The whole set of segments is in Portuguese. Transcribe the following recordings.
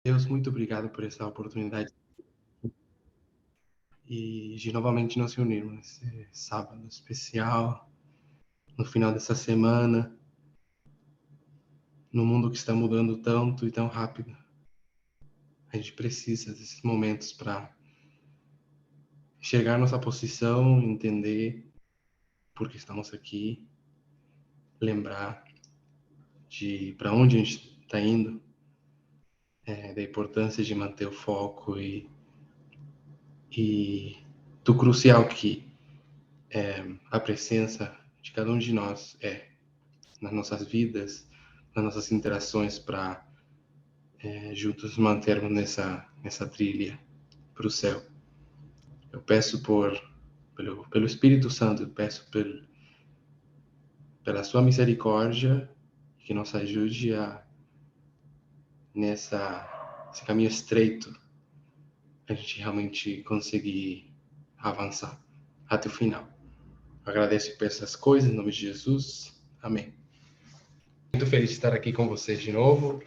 Deus, muito obrigado por essa oportunidade e de novamente nos reunirmos nesse sábado especial, no final dessa semana, no mundo que está mudando tanto e tão rápido. A gente precisa desses momentos para enxergar nossa posição, entender por que estamos aqui, lembrar de para onde a gente está indo, da importância de manter o foco e do crucial que a presença de cada um de nós nas nossas vidas, nas nossas interações para juntos mantermos nessa trilha para o céu. Eu peço pelo Espírito Santo, eu peço pela sua misericórdia que nos ajude nesse caminho estreito, a gente realmente conseguir avançar até o final. Eu agradeço por essas coisas, em nome de Jesus. Amém. Muito feliz de estar aqui com vocês de novo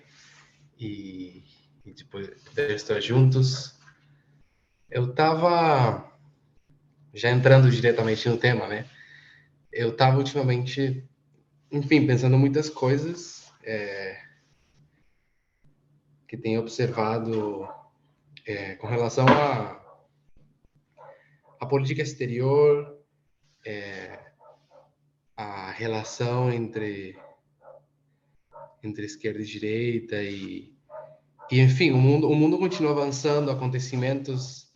e depois poder estar juntos. Eu estava já entrando diretamente no tema, né? Eu estava ultimamente, enfim, pensando muitas coisas que tenho observado com relação à política exterior, a relação entre esquerda e direita e enfim, o mundo continua avançando, acontecimentos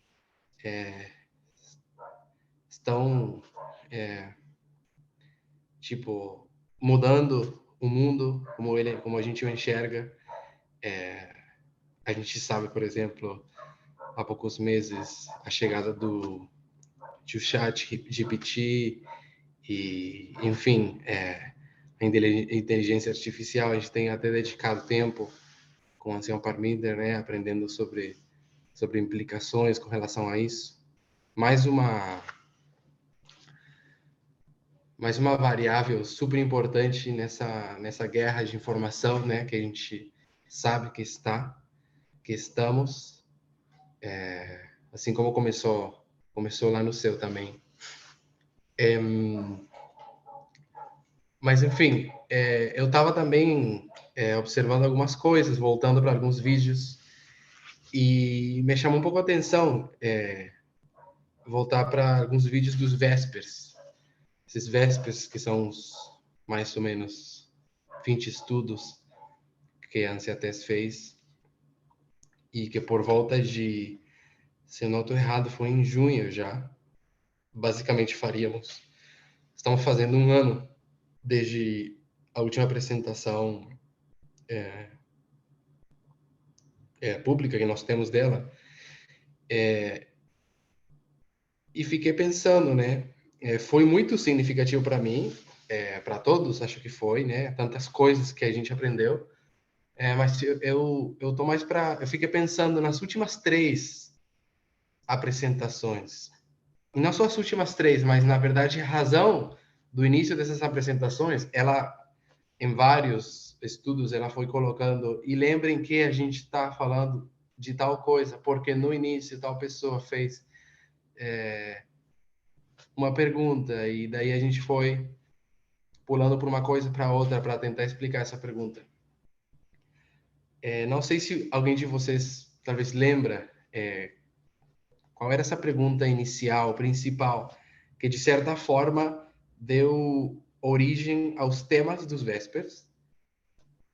estão tipo mudando o mundo como a gente o enxerga. A gente sabe, por exemplo, há poucos meses a chegada do chat GPT e, enfim, a inteligência artificial. A gente tem até dedicado tempo com o Ancião Parminder, né, aprendendo sobre implicações com relação a isso. Mais uma variável super importante nessa guerra de informação, né, que a gente sabe que estamos, assim como começou lá no céu também. Mas, enfim, eu estava também observando algumas coisas, voltando para alguns vídeos, e me chamou um pouco a atenção voltar para alguns vídeos dos Vespers. Esses Vespers que são mais ou menos 20 estudos que a Anciates fez, e que por volta de, se eu não estou errado, foi em junho já, basicamente estamos fazendo um ano desde a última apresentação pública que nós temos dela, e fiquei pensando, né, foi muito significativo para mim, para todos, acho que foi, né, tantas coisas que a gente aprendeu, mas eu tô mais eu fiquei pensando nas últimas 3 apresentações, e não só as últimas 3, mas na verdade a razão do início dessas apresentações, ela em vários estudos ela foi colocando, e lembrem que a gente está falando de tal coisa, porque no início tal pessoa fez uma pergunta, e daí a gente foi pulando por uma coisa para outra para tentar explicar essa pergunta. Não sei se alguém de vocês talvez lembra qual era essa pergunta inicial, principal, que de certa forma deu origem aos temas dos Vespers,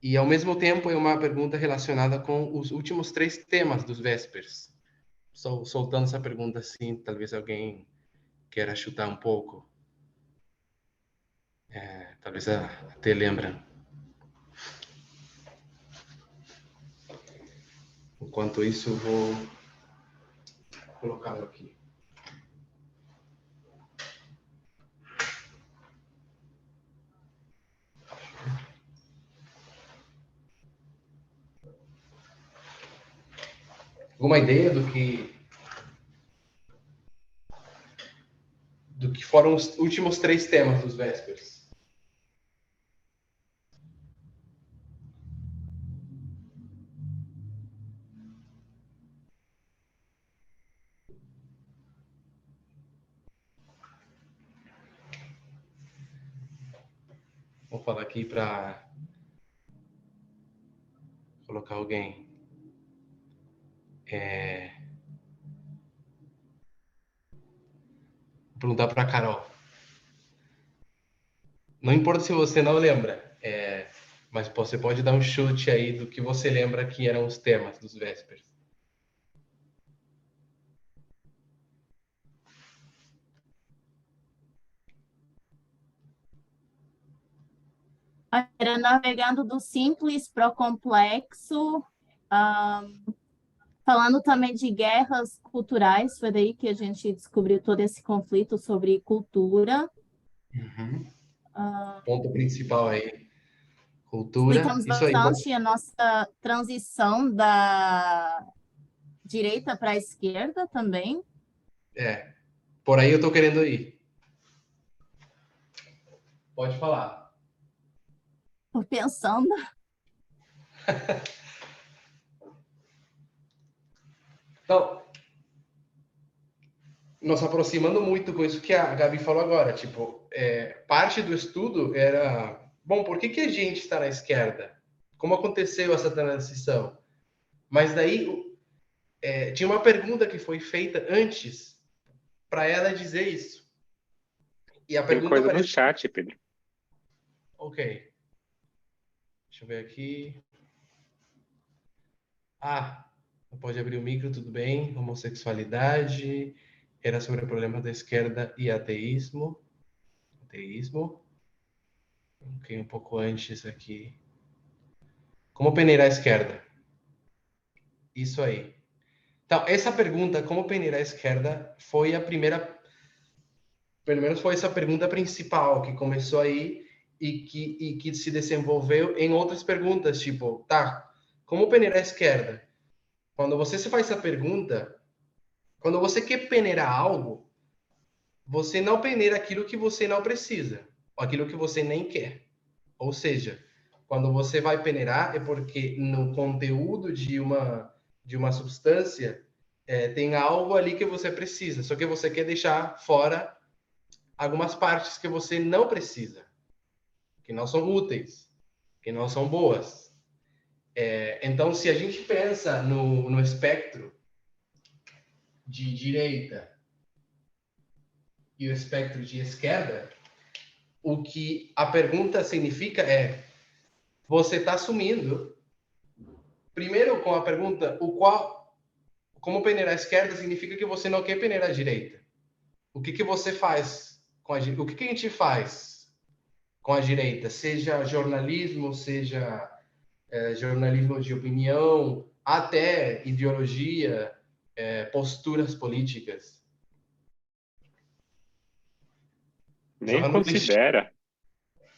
e ao mesmo tempo é uma pergunta relacionada com os últimos 3 temas dos Vespers. Soltando essa pergunta assim, talvez alguém queira chutar um pouco. Talvez até lembra. Enquanto isso, eu vou colocá-lo aqui. Alguma ideia do que foram os últimos 3 temas dos Vespers? Vou falar aqui para colocar alguém. Vou perguntar para Carol. Não importa se você não lembra, mas você pode dar um chute aí do que você lembra que eram os temas dos Vespers. Era navegando do simples para o complexo, falando também de guerras culturais, foi daí que a gente descobriu todo esse conflito sobre cultura. Uhum. Ponto principal aí. Cultura, Explicamos isso aí. bastante a nossa transição da direita para a esquerda também. Por aí eu tô querendo ir. Pode falar. Estou pensando. Então, nos aproximando muito com isso que a Gabi falou agora, tipo, parte do estudo era, bom, por que a gente está na esquerda? Como aconteceu essa transição? Mas daí tinha uma pergunta que foi feita antes para ela dizer isso. E a Tem pergunta coisa no parece. chat, Pedro. Ok. Deixa eu ver aqui. Pode abrir o micro, tudo bem. Homossexualidade. Era sobre o problema da esquerda e ateísmo. Ateísmo. Ok, um pouco antes aqui. Como peneirar a esquerda? Isso aí. Então, essa pergunta, como peneirar a esquerda, foi a primeira. Pelo menos foi essa pergunta principal que começou aí e que se desenvolveu em outras perguntas, tipo, tá, como peneirar a esquerda? Quando você se faz essa pergunta, quando você quer peneirar algo, você não peneira aquilo que você não precisa, ou aquilo que você nem quer. Ou seja, quando você vai peneirar é porque no conteúdo de uma substância tem algo ali que você precisa, só que você quer deixar fora algumas partes que você não precisa, que não são úteis, que não são boas. Então, se a gente pensa no espectro de direita e o espectro de esquerda, o que a pergunta significa é: você está assumindo, primeiro com a pergunta, como peneirar a esquerda significa que você não quer peneirar a direita. O que você faz com a direita? O que a gente faz com a direita? Seja jornalismo, seja jornalismo de opinião, até ideologia, posturas políticas. Nem Joga no lixo. considera.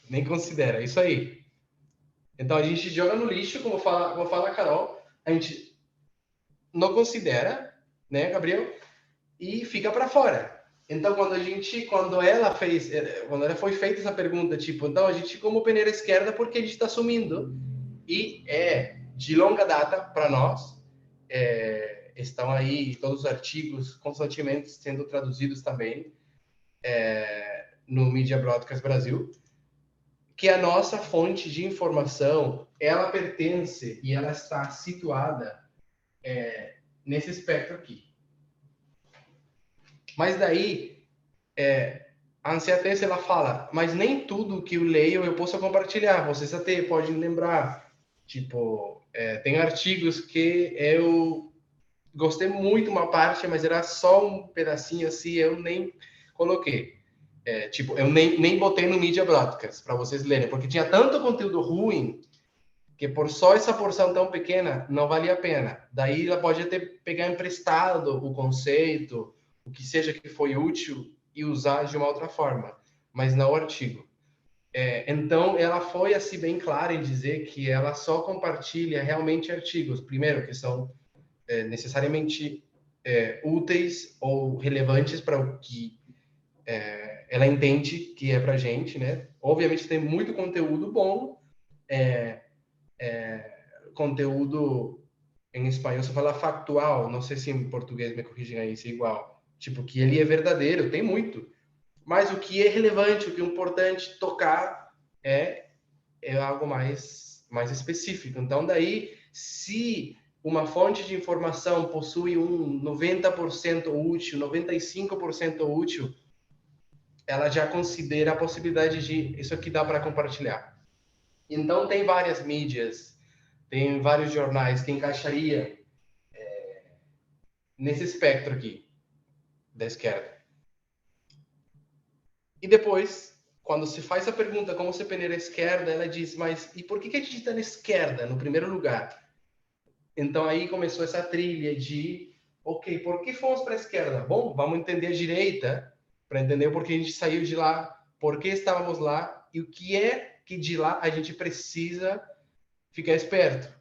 Nem considera, isso aí. Então a gente joga no lixo, como fala a Carol, a gente não considera, né, Gabriel? E fica para fora. Então quando ela foi feita essa pergunta, tipo, então a gente como peneira esquerda porque a gente está sumindo e de longa data para nós estão aí todos os artigos constantemente sendo traduzidos também no Media Broadcast Brasil, que a nossa fonte de informação ela pertence e ela está situada nesse espectro aqui. Mas daí a Ansiatese ela fala, mas nem tudo que eu leio eu posso compartilhar. Vocês até podem lembrar, tipo, tem artigos que eu gostei muito uma parte, mas era só um pedacinho assim, eu nem coloquei. Tipo, eu nem botei no Media Broadcast para vocês lerem, porque tinha tanto conteúdo ruim que por só essa porção tão pequena não valia a pena. Daí ela pode até pegar emprestado o conceito, o que seja que foi útil e usar de uma outra forma, mas não o artigo. Então, ela foi assim bem clara em dizer que ela só compartilha realmente artigos, primeiro, que são necessariamente úteis ou relevantes para o que ela entende que é para a gente, né? Obviamente tem muito conteúdo bom, conteúdo em espanhol se fala factual, não sei se em português me corrigem aí se é igual, tipo que ele é verdadeiro, tem muito, mas o que é relevante, o que é importante tocar é, é algo mais específico. Então, daí, se uma fonte de informação possui um 90% útil, 95% útil, ela já considera a possibilidade de isso aqui dá para compartilhar. Então, tem várias mídias, tem vários jornais que encaixaria nesse espectro aqui da esquerda. E depois, quando se faz a pergunta como você peneira a esquerda, ela diz, mas e por que a gente está na esquerda, no primeiro lugar? Então aí começou essa trilha de, ok, por que fomos para a esquerda? Bom, vamos entender a direita, para entender por que a gente saiu de lá, por que estávamos lá, e o que é que de lá a gente precisa ficar esperto.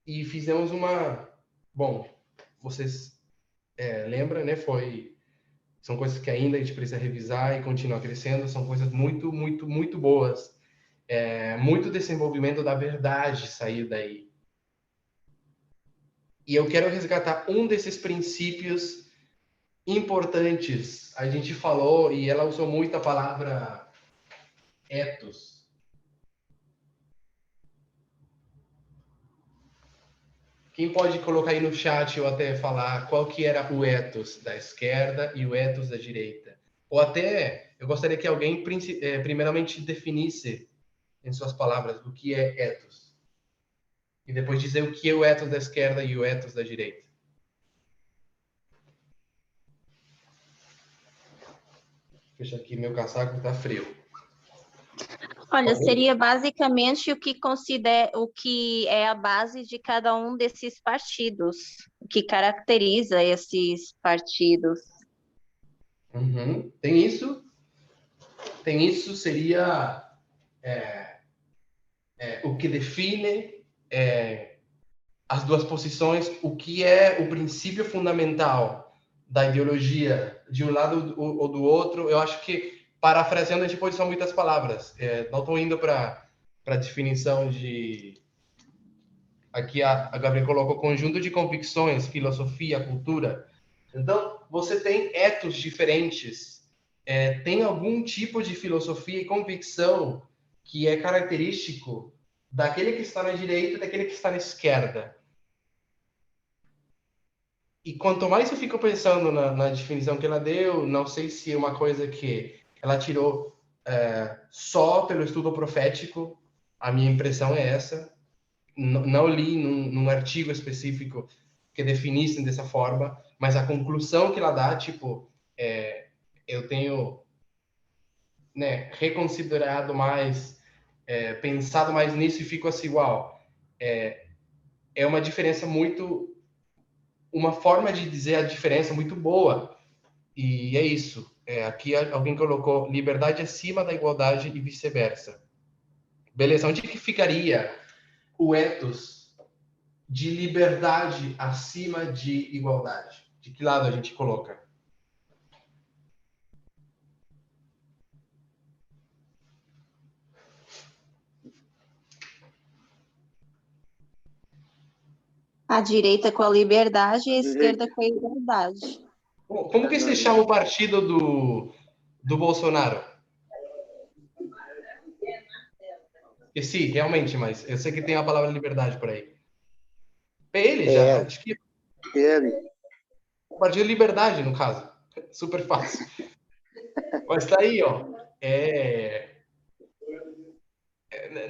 E fizemos uma... Bom, vocês lembram, né? São coisas que ainda a gente precisa revisar e continuar crescendo, são coisas muito, muito, muito boas. Muito desenvolvimento da verdade saiu daí. E eu quero resgatar um desses princípios importantes. A gente falou, e ela usou muito a palavra ethos. Quem pode colocar aí no chat ou até falar qual que era o ethos da esquerda e o ethos da direita? Ou até, eu gostaria que alguém primeiramente definisse em suas palavras o que é ethos. E depois dizer o que é o ethos da esquerda e o ethos da direita. Fecha aqui meu casaco, tá frio. Olha, seria basicamente o que é a base de cada um desses partidos, o que caracteriza esses partidos. Uhum. Tem isso seria o que define as duas posições, o que é o princípio fundamental da ideologia de um lado ou do outro. Eu acho que, parafraseando, a gente pode usar muitas palavras. Não estou indo para a definição de... Aqui a Gabriel colocou conjunto de convicções, filosofia, cultura. Então, você tem etos diferentes. Tem algum tipo de filosofia e convicção que é característico daquele que está na direita e daquele que está na esquerda. E quanto mais eu fico pensando na definição que ela deu, não sei se é uma coisa que ela tirou só pelo estudo profético, a minha impressão é essa. Não li num artigo específico que definissem dessa forma, mas a conclusão que ela dá, tipo, eu tenho, né, reconsiderado mais, pensado mais nisso e fico assim, uau, é uma diferença muito, uma forma de dizer a diferença muito boa. E é isso. Aqui alguém colocou liberdade acima da igualdade e vice-versa. Beleza, onde que ficaria o ethos de liberdade acima de igualdade? De que lado a gente coloca? A direita com a liberdade e a esquerda com a igualdade. Como que se chama o partido do Bolsonaro? Sim, realmente, mas eu sei que tem a palavra liberdade por aí. Ele já, acho que Ele. o partido de liberdade, no caso. Super fácil. Mas tá aí, ó.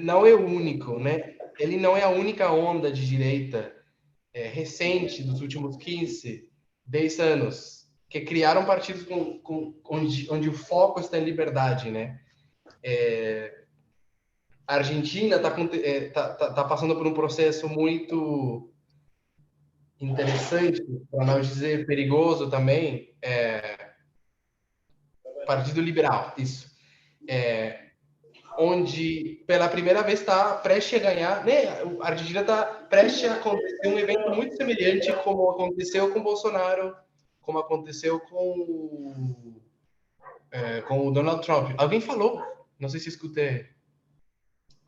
Não é o único, né? Ele não é a única onda de direita recente dos últimos 15, 10 anos que criaram partidos onde o foco está em liberdade, né? A Argentina tá passando por um processo muito interessante, para não dizer perigoso também, Partido Liberal, isso. Onde pela primeira vez está prestes a ganhar, né? A Argentina está prestes a acontecer um evento muito semelhante como aconteceu com Bolsonaro, como aconteceu com o Donald Trump. Alguém falou, não sei se escutei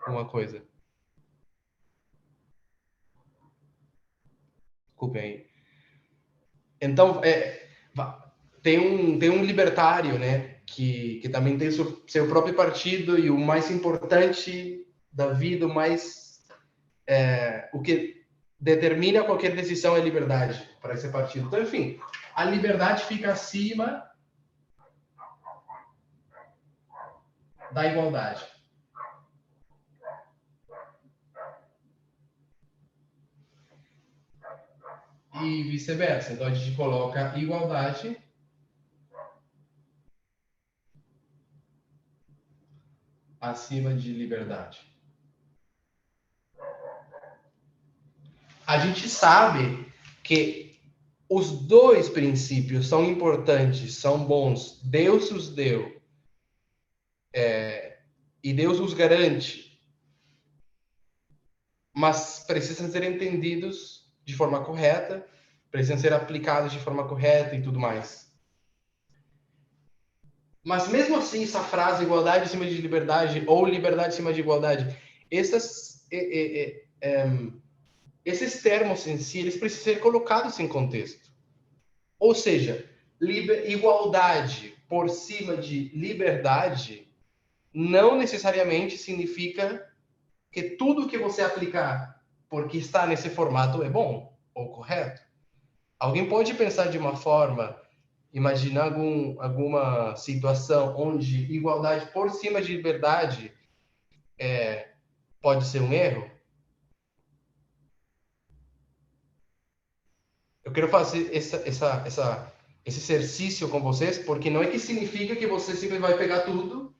uma coisa. Desculpe aí. Então, tem um libertário, né? que também tem seu próprio partido e o mais importante da vida, o que determina qualquer decisão é liberdade para esse partido. Então, enfim, a liberdade fica acima da igualdade. E vice-versa. Então, a gente coloca igualdade acima de liberdade. A gente sabe que os dois princípios são importantes, são bons. Deus os deu. E Deus os garante. Mas precisam ser entendidos de forma correta, precisam ser aplicados de forma correta e tudo mais. Mas mesmo assim, essa frase igualdade acima de liberdade ou liberdade acima de igualdade, esses termos em si, eles precisam ser colocados em contexto. Ou seja, igualdade por cima de liberdade não necessariamente significa que tudo que você aplicar porque está nesse formato é bom ou correto. Alguém pode pensar de uma forma, imaginar alguma situação onde igualdade por cima de liberdade pode ser um erro? Eu quero fazer esse exercício com vocês, porque não é que significa que você sempre vai pegar tudo.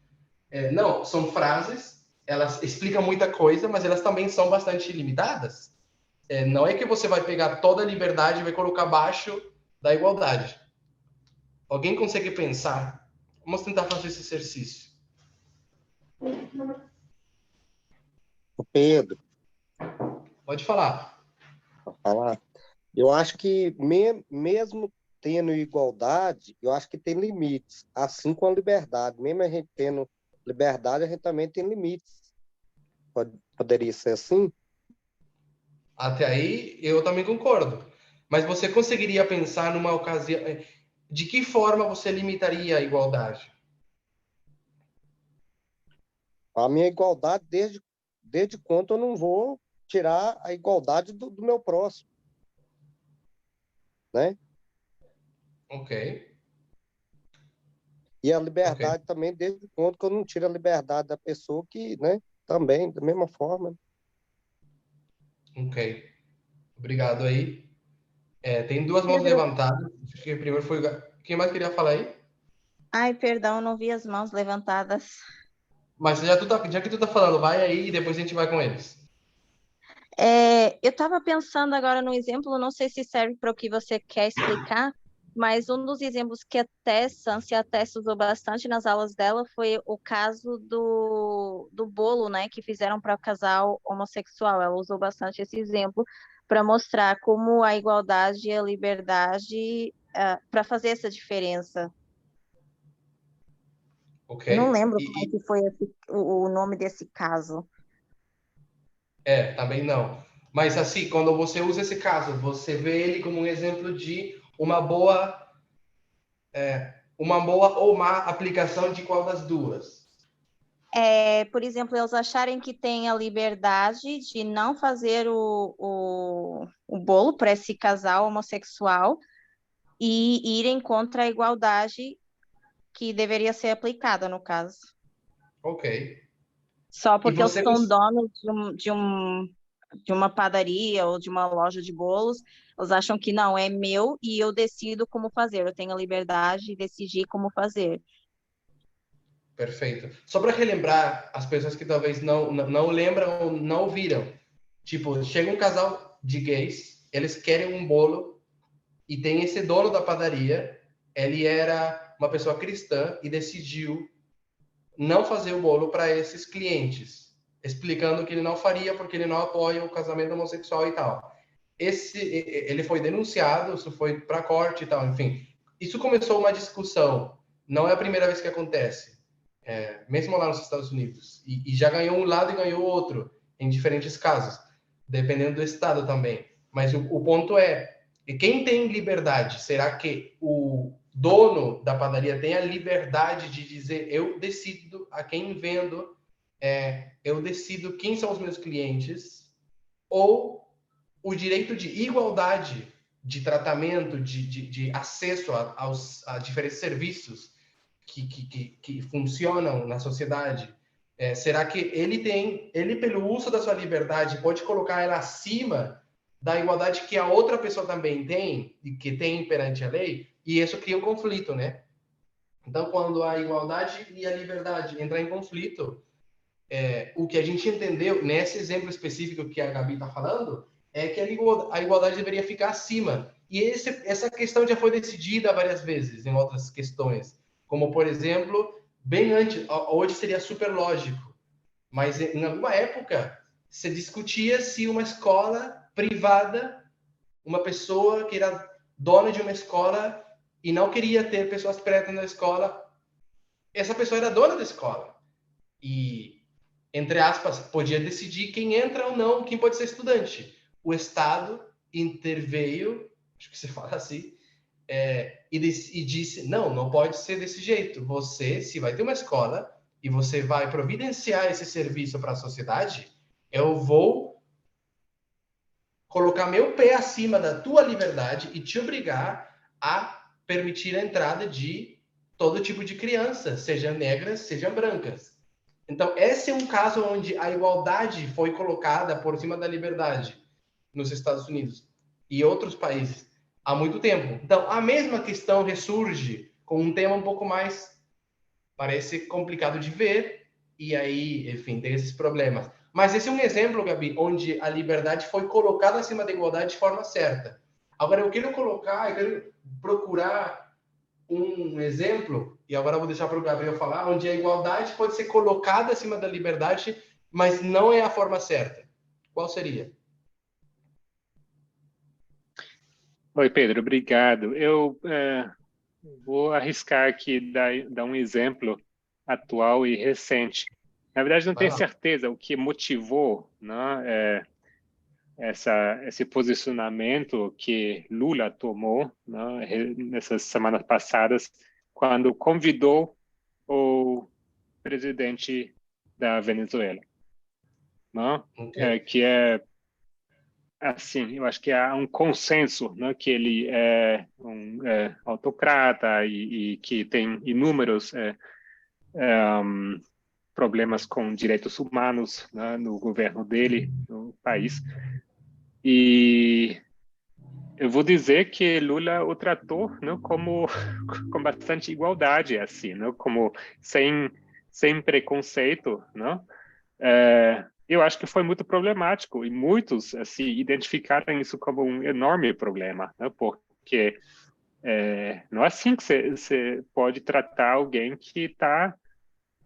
Não, são frases, elas explicam muita coisa, mas elas também são bastante limitadas. Não é que você vai pegar toda a liberdade e vai colocar abaixo da igualdade. Alguém consegue pensar? Vamos tentar fazer esse exercício. Pedro, Pode falar. vou falar. Eu acho que mesmo tendo igualdade, eu acho que tem limites, assim com a liberdade. Mesmo a gente tendo liberdade, a gente também tem limites. Poderia ser assim? Até aí, eu também concordo. Mas você conseguiria pensar numa ocasião... De que forma você limitaria a igualdade? A minha igualdade, desde quando eu não vou tirar a igualdade do meu próximo, né? Ok. E a liberdade também, desde quando que eu não tiro a liberdade da pessoa que, né? Também, da mesma forma. Ok. Obrigado aí. Tem duas mãos Pedro. levantadas. Acho que primeiro foi... Quem mais queria falar aí? Ai, perdão, não vi as mãos levantadas. Mas já que tu tá falando, vai aí e depois a gente vai com eles. Eu estava pensando agora no exemplo, não sei se serve para o que você quer explicar, mas um dos exemplos que a Tess usou bastante nas aulas dela foi o caso do bolo, né, que fizeram para o casal homossexual. Ela usou bastante esse exemplo para mostrar como a igualdade e a liberdade para fazer essa diferença. Ok? Eu não lembro como é que foi o nome desse caso. Também não. Mas assim, quando você usa esse caso, você vê ele como um exemplo de uma boa ou má aplicação de qual das duas? Por exemplo, eles acharem que têm a liberdade de não fazer o bolo para esse casal homossexual e irem contra a igualdade que deveria ser aplicada, no caso. Ok. Só E porque eles você... são donos de uma padaria ou de uma loja de bolos, eles acham que não, é meu e eu decido como fazer, eu tenho a liberdade de decidir como fazer. Perfeito. Só para relembrar as pessoas que talvez não lembram ou não ouviram. Tipo, chega um casal de gays, eles querem um bolo e tem esse dono da padaria, ele era uma pessoa cristã e decidiu não fazer o bolo para esses clientes, explicando que ele não faria porque ele não apoia o casamento homossexual e tal. Ele foi denunciado, isso foi para a corte e tal, enfim. Isso começou uma discussão. Não é a primeira vez que acontece, mesmo lá nos Estados Unidos. E já ganhou um lado e ganhou outro, em diferentes casos, dependendo do estado também. Mas o ponto é, quem tem liberdade? Será que o dono da padaria tem a liberdade de dizer: eu decido a quem vendo, eu decido quem são os meus clientes, ou o direito de igualdade de tratamento, de acesso a diferentes serviços que funcionam na sociedade. Será que ele, pelo uso da sua liberdade, pode colocar ela acima da igualdade que a outra pessoa também tem, e que tem perante a lei? E isso cria um conflito, né? Então, quando a igualdade e a liberdade entram em conflito, o que a gente entendeu nesse exemplo específico que a Gabi está falando é que a igualdade deveria ficar acima. E essa questão já foi decidida várias vezes em outras questões, como, por exemplo, bem antes, hoje seria super lógico, mas em alguma época se discutia se uma escola privada, uma pessoa que era dona de uma escola e não queria ter pessoas pretas na escola, essa pessoa era dona da escola. E, entre aspas, podia decidir quem entra ou não, quem pode ser estudante. O Estado interveio, acho que se fala assim, e disse: não pode ser desse jeito. Você, se vai ter uma escola e você vai providenciar esse serviço para a sociedade, eu vou colocar meu pé acima da tua liberdade e te obrigar a permitir a entrada de todo tipo de criança, sejam negras, sejam brancas. Então, esse é um caso onde a igualdade foi colocada por cima da liberdade nos Estados Unidos e outros países há muito tempo. Então, a mesma questão ressurge com um tema um pouco mais, parece complicado de ver, e aí, enfim, tem esses problemas. Mas esse é um exemplo, Gabi, onde a liberdade foi colocada acima da igualdade de forma certa. Agora, eu quero procurar um exemplo, e agora eu vou deixar para o Gabriel falar, onde a igualdade pode ser colocada acima da liberdade, mas não é a forma certa. Qual seria? Oi, Pedro, obrigado. Eu vou arriscar aqui dar um exemplo atual e recente. Na verdade, não tenho certeza o que motivou, né, esse posicionamento que Lula tomou, né, nessas semanas passadas, quando convidou o presidente da Venezuela, né, Okay. que é assim, eu acho que há um consenso, né, que ele é um autocrata e que tem inúmeros problemas com direitos humanos, né, no governo dele, no país. E eu vou dizer que Lula o tratou, né, com bastante igualdade, assim, né, como sem preconceito, né? Eu acho que foi muito problemático e muitos assim identificaram isso como um enorme problema, né? Porque não é assim que você pode tratar alguém que está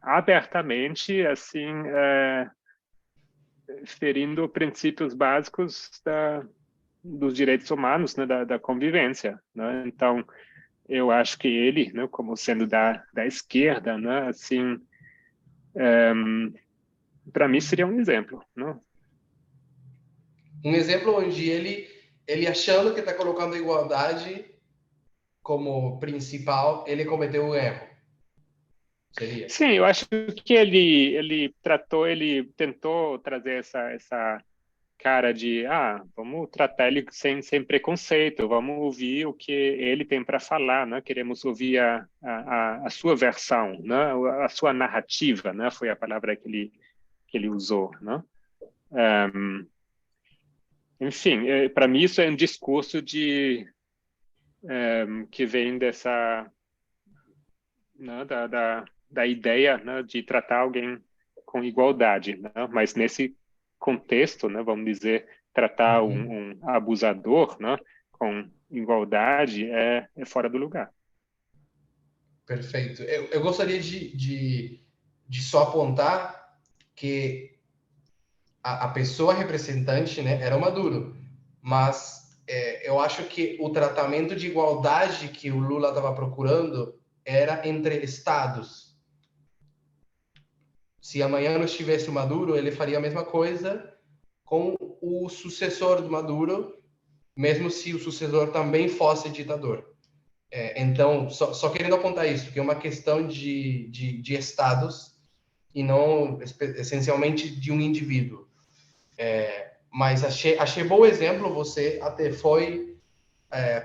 abertamente assim ferindo princípios básicos dos direitos humanos, né? Da convivência, né? Então eu acho que ele, né, como sendo da esquerda, né, assim, para mim seria um exemplo, né? Um exemplo onde ele achando que está colocando a igualdade como principal, ele cometeu um erro. Seria? Sim, eu acho que ele tentou trazer essa cara de, vamos tratar ele sem preconceito, vamos ouvir o que ele tem para falar, né? Queremos ouvir a sua versão, né? A sua narrativa, né? Foi a palavra que ele usou, né? Enfim, para mim isso é um discurso que vem dessa, né, da ideia, né, de tratar alguém com igualdade, né? Mas nesse contexto, né, vamos dizer, tratar um abusador, né, com igualdade é fora do lugar. Perfeito. Eu gostaria de só apontar que a pessoa representante, né, era o Maduro, mas eu acho que o tratamento de igualdade que o Lula estava procurando era entre estados. Se amanhã não estivesse o Maduro, ele faria a mesma coisa com o sucessor do Maduro, mesmo se o sucessor também fosse ditador. Então, só querendo apontar isso, que é uma questão de estados e não essencialmente de um indivíduo. Mas achei bom exemplo, você até foi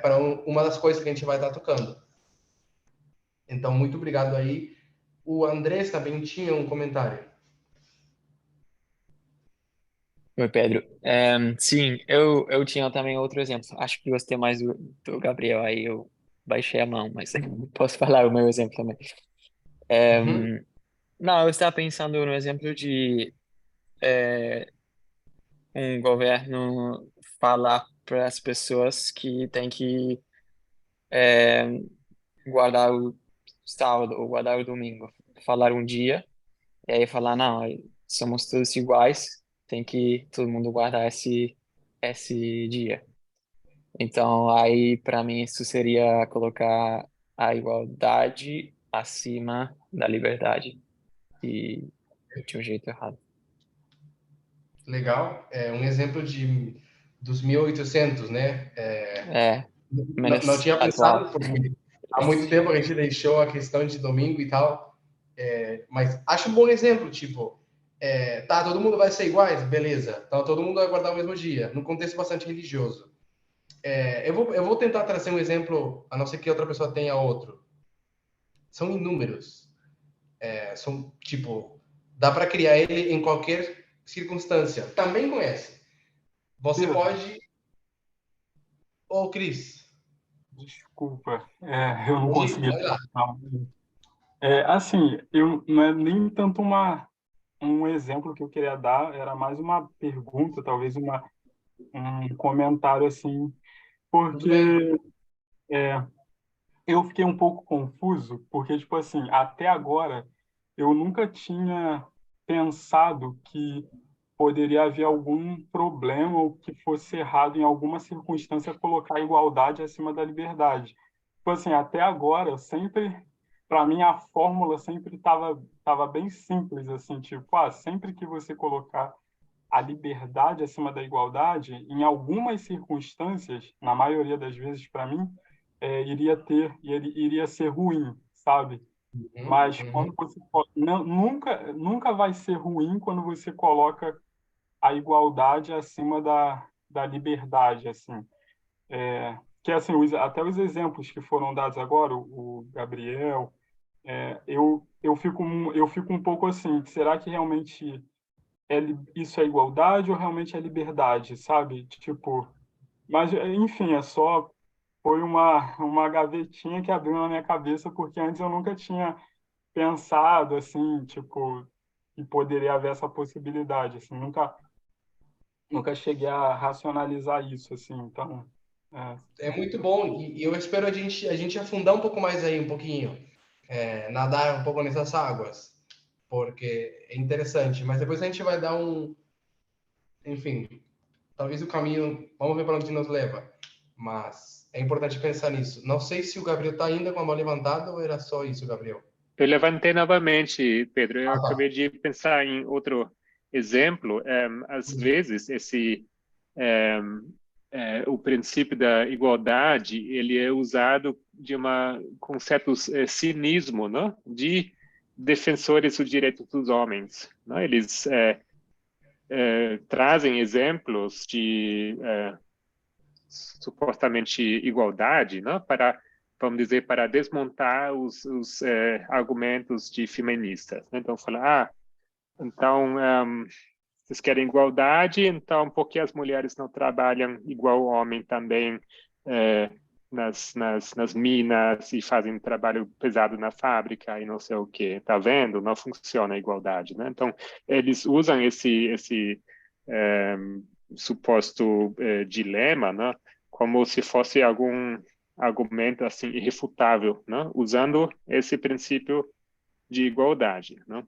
para uma das coisas que a gente vai estar tocando. Então, muito obrigado aí. O Andrés também tinha um comentário. Oi, Pedro. Sim, eu tinha também outro exemplo. Acho que gostei mais do Gabriel, aí eu baixei a mão, mas posso falar o meu exemplo também. Uhum. Não, eu estava pensando no exemplo de um governo falar para as pessoas que tem que guardar o sábado ou guardar o domingo. Falar um dia, e aí falar, não, somos todos iguais, tem que todo mundo guardar esse dia. Então, aí, para mim, isso seria colocar a igualdade acima da liberdade e de um jeito errado. Legal. Um exemplo dos 1800, né? Não Menos tinha pensado, atual. porque há muito tempo a gente deixou a questão de domingo e tal, mas acho um bom exemplo, tipo, tá, todo mundo vai ser iguais, beleza, então todo mundo vai guardar o mesmo dia, num contexto bastante religioso. Eu vou tentar trazer um exemplo, a não ser que outra pessoa tenha outro. São inúmeros. São, tipo, dá para criar ele em qualquer circunstância. Também conhece. Você Pedro, pode... Ô, Cris, desculpa, eu não pode consegui lá. terminar. Assim, eu não é nem tanto um exemplo que eu queria dar, era mais uma pergunta, talvez um comentário assim, Tudo bem. porque eu fiquei um pouco confuso, porque, tipo assim, até agora eu nunca tinha pensado que poderia haver algum problema ou que fosse errado em alguma circunstância colocar a igualdade acima da liberdade. Tipo assim, até agora, eu sempre, para mim, a fórmula sempre tava bem simples, assim, tipo, sempre que você colocar a liberdade acima da igualdade, em algumas circunstâncias, na maioria das vezes, para mim, iria ser ruim, sabe? Uhum, Mas quando uhum. você nunca vai ser ruim quando você coloca a igualdade acima da liberdade, assim. Que assim, até os exemplos que foram dados agora, o Gabriel, eu fico um pouco assim, será que realmente isso é igualdade ou realmente é liberdade, sabe? Tipo, mas enfim, foi uma gavetinha que abriu na minha cabeça porque antes eu nunca tinha pensado assim, tipo, que poderia haver essa possibilidade, assim, nunca cheguei a racionalizar isso, assim, então, É muito bom e eu espero a gente afundar um pouco mais aí, um pouquinho, nadar um pouco nessas águas, porque é interessante. Mas depois a gente vai dar enfim, talvez o caminho, vamos ver para onde nos leva. Mas é importante pensar nisso. Não sei se o Gabriel está ainda com a mão levantada ou era só isso, Gabriel. Eu levantei novamente, Pedro. Eu Ah, tá. acabei de pensar em outro exemplo. Às vezes, o princípio da igualdade ele é usado com certo cinismo, né? De defensores dos direitos dos homens. Né? Eles trazem exemplos de supostamente igualdade, né? Vamos dizer, para desmontar os argumentos de feministas. Né? Então, falar, então, vocês querem igualdade, então por que as mulheres não trabalham igual o homem também nas minas e fazem trabalho pesado na fábrica e não sei o quê? Tá vendo? Não funciona a igualdade, né? Então, eles usam esse suposto dilema, né? Como se fosse algum argumento assim irrefutável, né? Usando esse princípio de igualdade, né?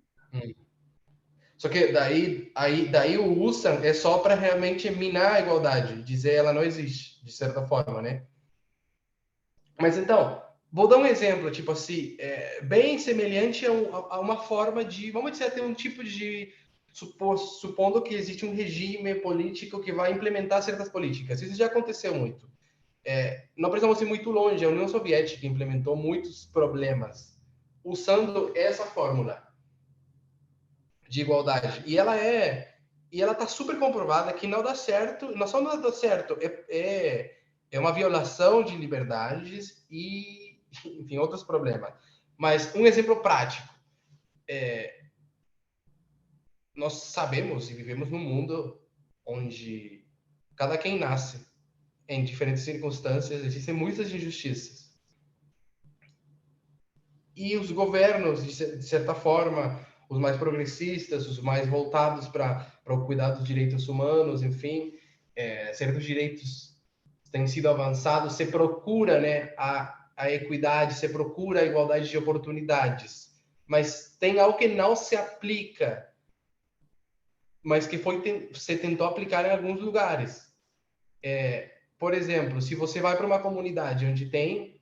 Só que daí o USAN é só para realmente minar a igualdade, dizer ela não existe, de certa forma, né? Mas então, vou dar um exemplo, tipo assim, bem semelhante a uma forma de, vamos dizer, ter um tipo de, supondo que existe um regime político que vai implementar certas políticas. Isso já aconteceu muito. não precisamos ir muito longe. A União Soviética implementou muitos problemas usando essa fórmula de igualdade. E ela está super comprovada que não dá certo. Não só não dá certo, é uma violação de liberdades e, enfim, outros problemas. Mas um exemplo prático. Nós sabemos e vivemos num mundo onde cada quem nasce em diferentes circunstâncias, existem muitas injustiças. E os governos, de certa forma, os mais progressistas, os mais voltados para o cuidado dos direitos humanos, enfim, certos direitos têm sido avançados, se procura, né, a equidade, se procura a igualdade de oportunidades. Mas tem algo que não se aplica, mas que se tentou aplicar em alguns lugares. Por exemplo, se você vai para uma comunidade onde tem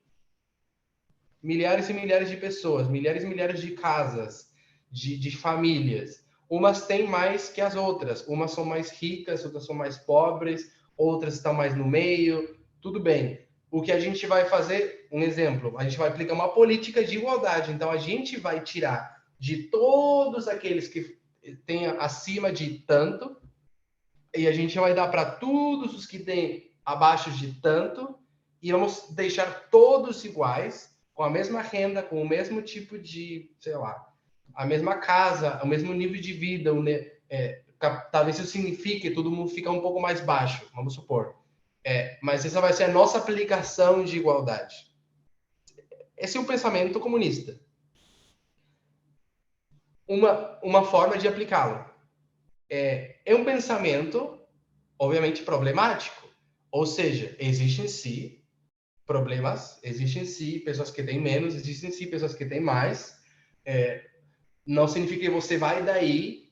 milhares e milhares de pessoas, milhares e milhares de casas, de famílias, umas têm mais que as outras, umas são mais ricas, outras são mais pobres, outras estão mais no meio, tudo bem. O que a gente vai fazer, um exemplo, a gente vai aplicar uma política de igualdade, então a gente vai tirar de todos aqueles que têm acima de tanto, e a gente vai dar para todos os que têm abaixo de tanto, e vamos deixar todos iguais, com a mesma renda, com o mesmo tipo de, sei lá, a mesma casa, o mesmo nível de vida, talvez isso signifique que todo mundo fica um pouco mais baixo, vamos supor. Mas essa vai ser a nossa aplicação de igualdade. Esse é um pensamento comunista. Uma forma de aplicá-lo. É um pensamento, obviamente, problemático. Ou seja, existem sim problemas, existem sim pessoas que têm menos, existem sim pessoas que têm mais. Não significa que você vai daí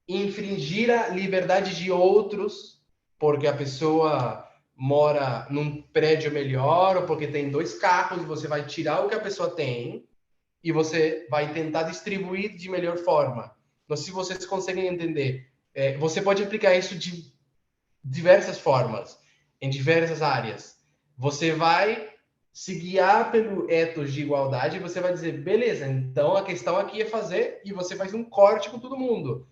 infringir a liberdade de outros porque a pessoa mora num prédio melhor ou porque tem 2 carros e você vai tirar o que a pessoa tem e você vai tentar distribuir de melhor forma. Não sei se vocês conseguem entender. Você pode aplicar isso de diversas formas, em diversas áreas. Você vai se guiar pelo ethos de igualdade e você vai dizer, beleza, então a questão aqui é fazer, e você faz um corte com todo mundo,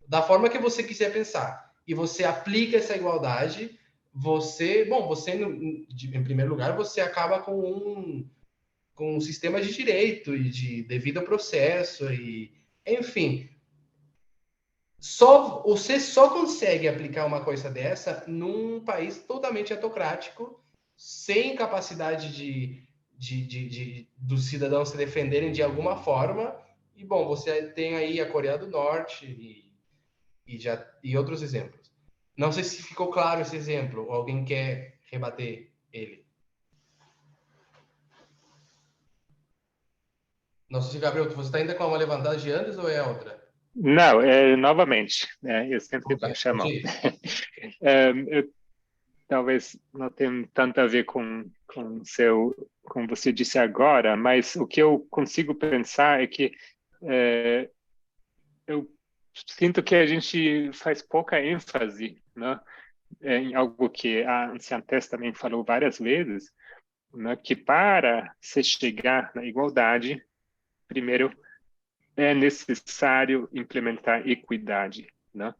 da forma que você quiser pensar. E você aplica essa igualdade, em primeiro lugar, você acaba com um sistema de direito e de devido processo, e enfim. Você só consegue aplicar uma coisa dessa num país totalmente autocrático, sem capacidade dos cidadãos se defenderem de alguma forma. E, bom, você tem aí a Coreia do Norte e outros exemplos. Não sei se ficou claro esse exemplo, ou alguém quer rebater ele. Não sei se, Gabriel, você está ainda com uma levantada de antes ou é outra? Não, novamente, eu sempre baixo a mão. Eu talvez não tenha tanto a ver com você disse agora, mas o que eu consigo pensar é que eu sinto que a gente faz pouca ênfase, né, em algo que a Anciã Tess também falou várias vezes, né, que para se chegar na igualdade, primeiro é necessário implementar equidade, né?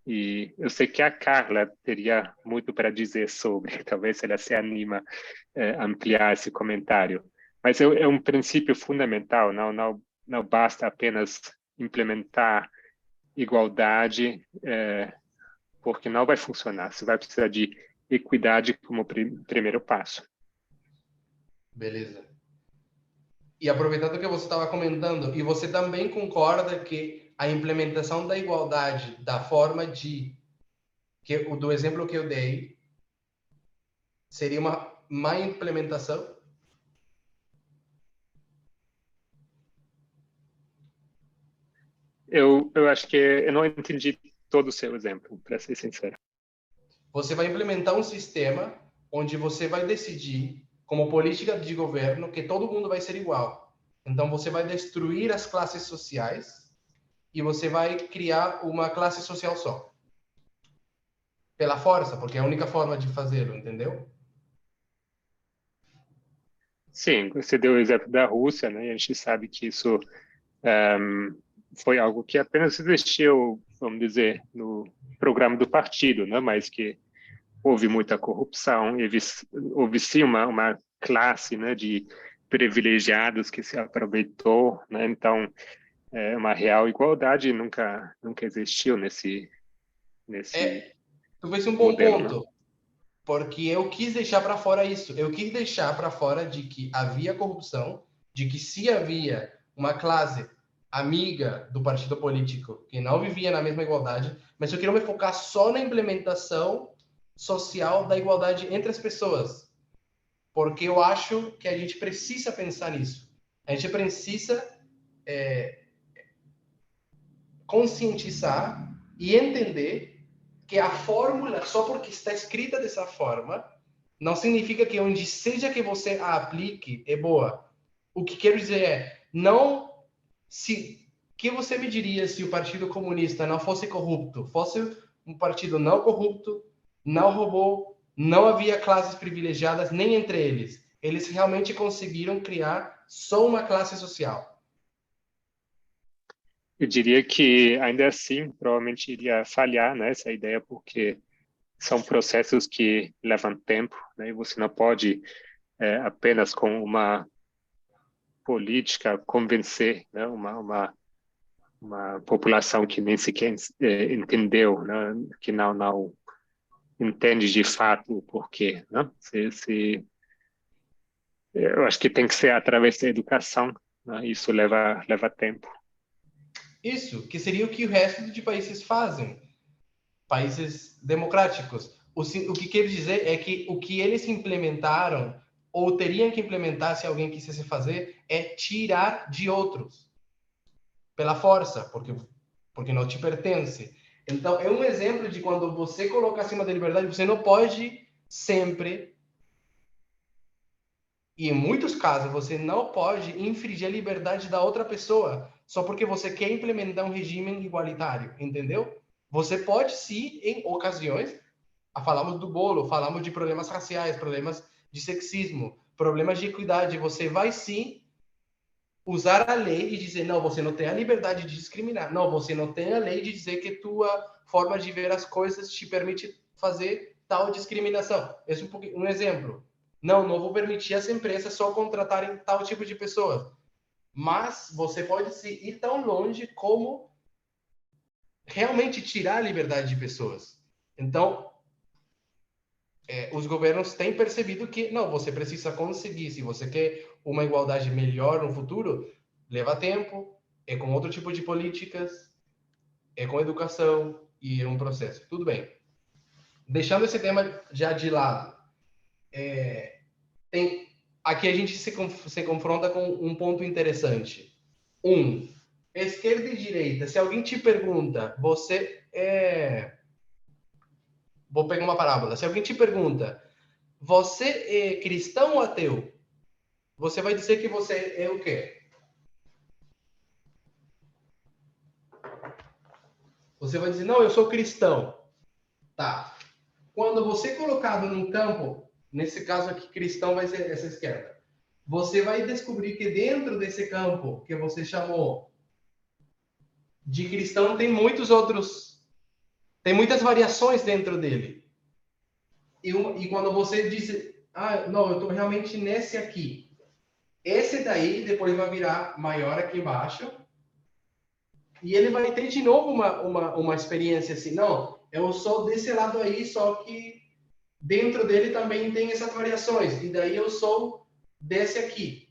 E eu sei que a Carla teria muito para dizer sobre, talvez ela se anima a ampliar esse comentário. Mas é um princípio fundamental, não basta apenas implementar igualdade, porque não vai funcionar. Você vai precisar de equidade como primeiro passo. Beleza. E aproveitando que você estava comentando, e você também concorda que a implementação da igualdade da forma do exemplo que eu dei seria uma má implementação? Eu acho que eu não entendi todo o seu exemplo, para ser sincero. Você vai implementar um sistema onde você vai decidir, como política de governo, que todo mundo vai ser igual. Então, você vai destruir as classes sociais e você vai criar uma classe social só. Pela força, porque é a única forma de fazê-lo, entendeu? Sim, você deu o exemplo da Rússia, né? E a gente sabe que isso foi algo que apenas existiu, vamos dizer, no programa do partido, né? Mas que houve muita corrupção, houve sim uma classe, né, de privilegiados que se aproveitou, né? Então, uma real igualdade nunca existiu nesse Tu fez um bom modelo, né? ponto, porque eu quis deixar para fora isso. Eu quis deixar para fora de que havia corrupção, de que se havia uma classe amiga do partido político que não vivia na mesma igualdade, mas eu queria me focar só na implementação social da igualdade entre as pessoas, porque eu acho que a gente precisa pensar nisso. A gente precisa conscientizar e entender que a fórmula, só porque está escrita dessa forma, não significa que onde seja que você a aplique é boa. O que quero dizer é, não se que você me diria se o Partido Comunista não fosse corrupto, fosse um partido não corrupto, não roubou, não havia classes privilegiadas nem entre eles. Eles realmente conseguiram criar só uma classe social. Eu diria que ainda assim provavelmente iria falhar, né, essa ideia, porque são processos que levam tempo, né, e você não pode apenas com uma política convencer, né, uma população que nem sequer entendeu, né, que não entende de fato o porquê, né? Eu acho que tem que ser através da educação, né? Isso leva tempo. Isso, que seria o que o resto de países fazem, países democráticos. O que quero dizer é que o que eles implementaram, ou teriam que implementar se alguém quisesse fazer, é tirar de outros, pela força, porque não te pertence. Então, é um exemplo de quando você coloca acima da liberdade, você não pode sempre, e em muitos casos, você não pode infringir a liberdade da outra pessoa só porque você quer implementar um regime igualitário, entendeu? Você pode, sim, em ocasiões, falamos do bolo, falamos de problemas raciais, problemas de sexismo, problemas de equidade, você vai, sim, usar a lei e dizer, não, você não tem a liberdade de discriminar. Não, você não tem a lei de dizer que tua forma de ver as coisas te permite fazer tal discriminação. Esse é um exemplo. Não vou permitir as empresas só contratarem tal tipo de pessoas. Mas você pode se ir tão longe como realmente tirar a liberdade de pessoas. Então, os governos têm percebido que, não, você precisa conseguir, se você quer uma igualdade melhor no futuro, leva tempo, é com outro tipo de políticas, é com educação e é um processo. Tudo bem. Deixando esse tema já de lado, aqui a gente se confronta com um ponto interessante. Esquerda e direita. Se alguém te pergunta, vou pegar uma parábola. Se alguém te pergunta, você é cristão ou ateu? Você vai dizer que você é o quê? Você vai dizer, não, eu sou cristão. Tá. Quando você é colocado num campo, nesse caso aqui, cristão vai ser essa esquerda. Você vai descobrir que dentro desse campo que você chamou de cristão tem muitas variações dentro dele. E quando você diz, não, eu estou realmente nesse aqui. Esse daí depois vai virar maior aqui embaixo. E ele vai ter de novo uma experiência assim, não, eu sou desse lado aí, só que dentro dele também tem essas variações. E daí eu sou desse aqui.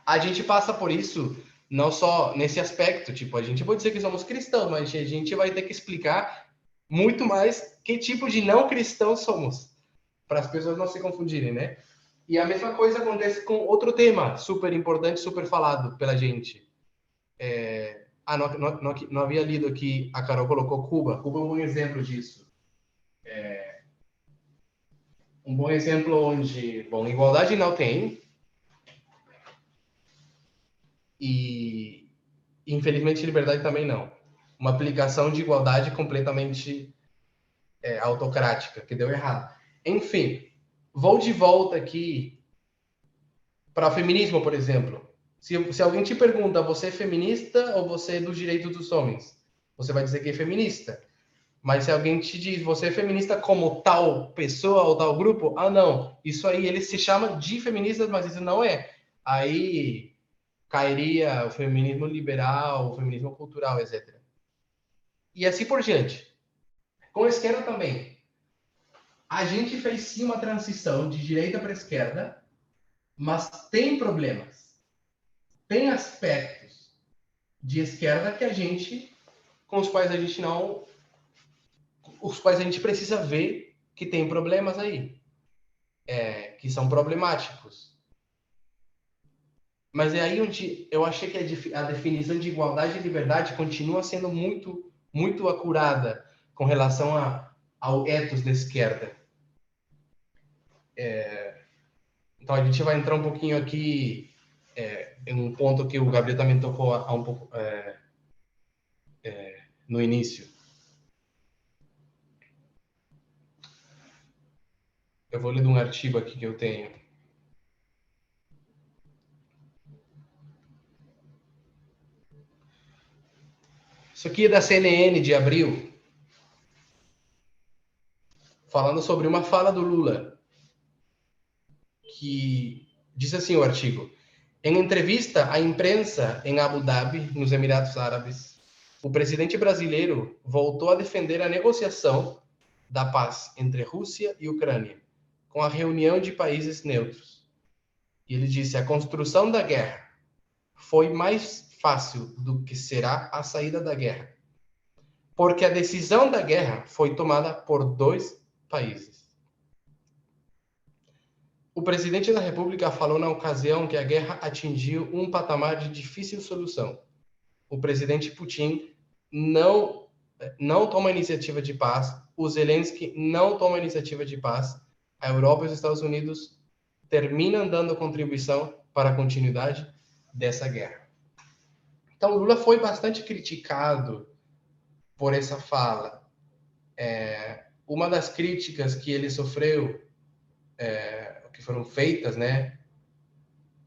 A gente passa por isso não só nesse aspecto, tipo, a gente pode dizer que somos cristãos, mas a gente vai ter que explicar muito mais que tipo de não cristão somos, para as pessoas não se confundirem, né? E a mesma coisa acontece com outro tema super importante, super falado pela gente. Não havia lido aqui, a Carol colocou Cuba. Cuba é um bom exemplo disso. Um bom exemplo onde, bom, igualdade não tem, e infelizmente liberdade também não. Uma aplicação de igualdade completamente autocrática, que deu errado. Enfim, vou de volta aqui para o feminismo, por exemplo. Se alguém te pergunta, você é feminista ou você é dos direitos dos homens? Você vai dizer que é feminista. Mas se alguém te diz, você é feminista como tal pessoa ou tal grupo? Ah, não. Isso aí ele se chama de feminista, mas isso não é. Aí cairia o feminismo liberal, o feminismo cultural, etc. E assim por diante. Com a esquerda também. A gente fez sim uma transição de direita para esquerda, mas tem problemas. Tem aspectos de esquerda que com os quais a gente não, os quais a gente precisa ver que tem problemas aí, que são problemáticos. Mas é aí onde eu achei que a definição de igualdade e liberdade continua sendo muito, muito acurada com relação ao ethos da esquerda. Então a gente vai entrar um pouquinho aqui em um ponto que o Gabriel também tocou um pouco no início. Eu vou ler de um artigo aqui que eu tenho. Isso aqui é da CNN de abril, falando sobre uma fala do Lula, que diz assim o artigo: em entrevista à imprensa em Abu Dhabi, nos Emirados Árabes, o presidente brasileiro voltou a defender a negociação da paz entre Rússia e Ucrânia, com a reunião de países neutros. E ele disse: a construção da guerra foi mais fácil do que será a saída da guerra, porque a decisão da guerra foi tomada por 2 países. O presidente da República falou na ocasião que a guerra atingiu um patamar de difícil solução. O presidente Putin não toma iniciativa de paz, o Zelensky não toma iniciativa de paz, a Europa e os Estados Unidos terminam dando contribuição para a continuidade dessa guerra. Então, Lula foi bastante criticado por essa fala. Uma das críticas que ele sofreu, que foram feitas, né,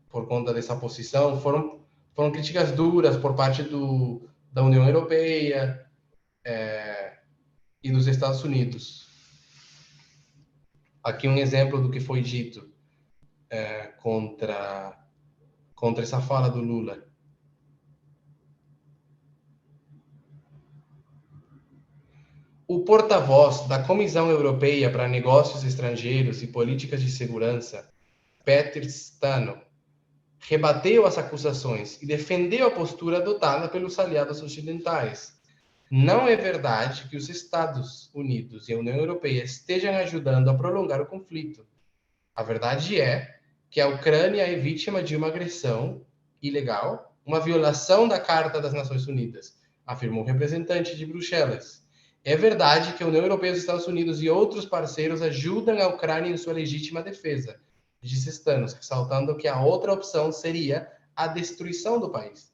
por conta dessa posição, foram críticas duras por parte da União Europeia e dos Estados Unidos. Aqui um exemplo do que foi dito contra essa fala do Lula. O porta-voz da Comissão Europeia para Negócios Estrangeiros e Políticas de Segurança, Peter Stano, rebateu as acusações e defendeu a postura adotada pelos aliados ocidentais. Não é verdade que os Estados Unidos e a União Europeia estejam ajudando a prolongar o conflito. A verdade é que a Ucrânia é vítima de uma agressão ilegal, uma violação da Carta das Nações Unidas, afirmou o representante de Bruxelas. É verdade que a União Europeia, os Estados Unidos e outros parceiros ajudam a Ucrânia em sua legítima defesa, disse Stano, ressaltando que a outra opção seria a destruição do país,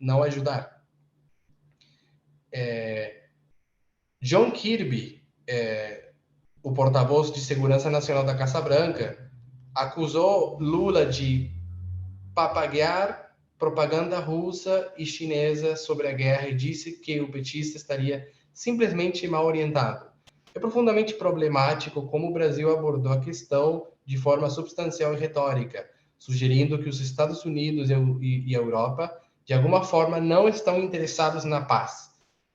não ajudar. John Kirby, o porta-voz de Segurança Nacional da Casa Branca, acusou Lula de papaguear propaganda russa e chinesa sobre a guerra e disse que o petista estaria simplesmente mal orientado. É profundamente problemático como o Brasil abordou a questão de forma substancial e retórica, sugerindo que os Estados Unidos e a Europa, de alguma forma, não estão interessados na paz,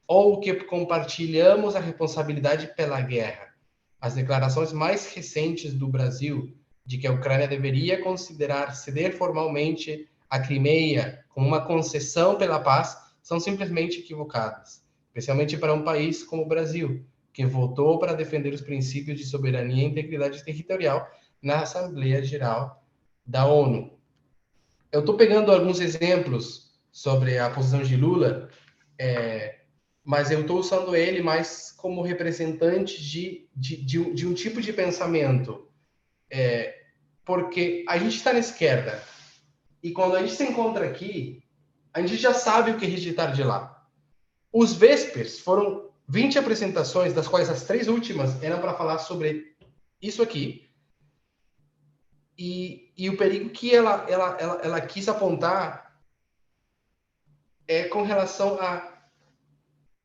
ou que compartilhamos a responsabilidade pela guerra. As declarações mais recentes do Brasil de que a Ucrânia deveria considerar ceder formalmente a Crimeia como uma concessão pela paz são simplesmente equivocadas, especialmente para um país como o Brasil, que votou para defender os princípios de soberania e integridade territorial na Assembleia Geral da ONU. Eu estou pegando alguns exemplos sobre a posição de Lula, mas eu estou usando ele mais como representante de um tipo de pensamento, porque a gente está na esquerda, e quando a gente se encontra aqui, a gente já sabe o que rejeitar de lá. Os Vespers foram 20 apresentações, das quais as 3 últimas eram para falar sobre isso aqui. E o perigo que ela quis apontar é com relação a...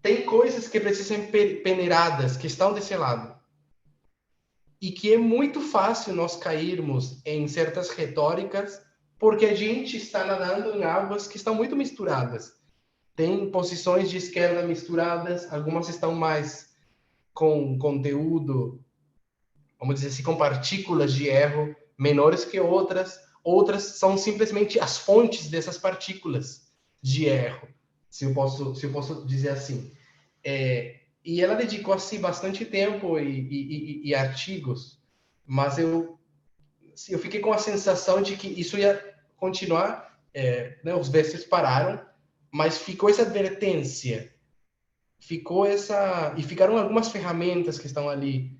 Tem coisas que precisam ser peneiradas, que estão desse lado. E que é muito fácil nós cairmos em certas retóricas, porque a gente está nadando em águas que estão muito misturadas. Tem posições de esquerda misturadas, algumas estão mais com conteúdo, vamos dizer assim, com partículas de erro menores que outras. Outras são simplesmente as fontes dessas partículas de erro, se eu posso dizer assim. E ela dedicou assim bastante tempo e artigos, mas eu fiquei com a sensação de que isso ia continuar, né? Os versos pararam, mas ficou essa advertência, e ficaram algumas ferramentas que estão ali,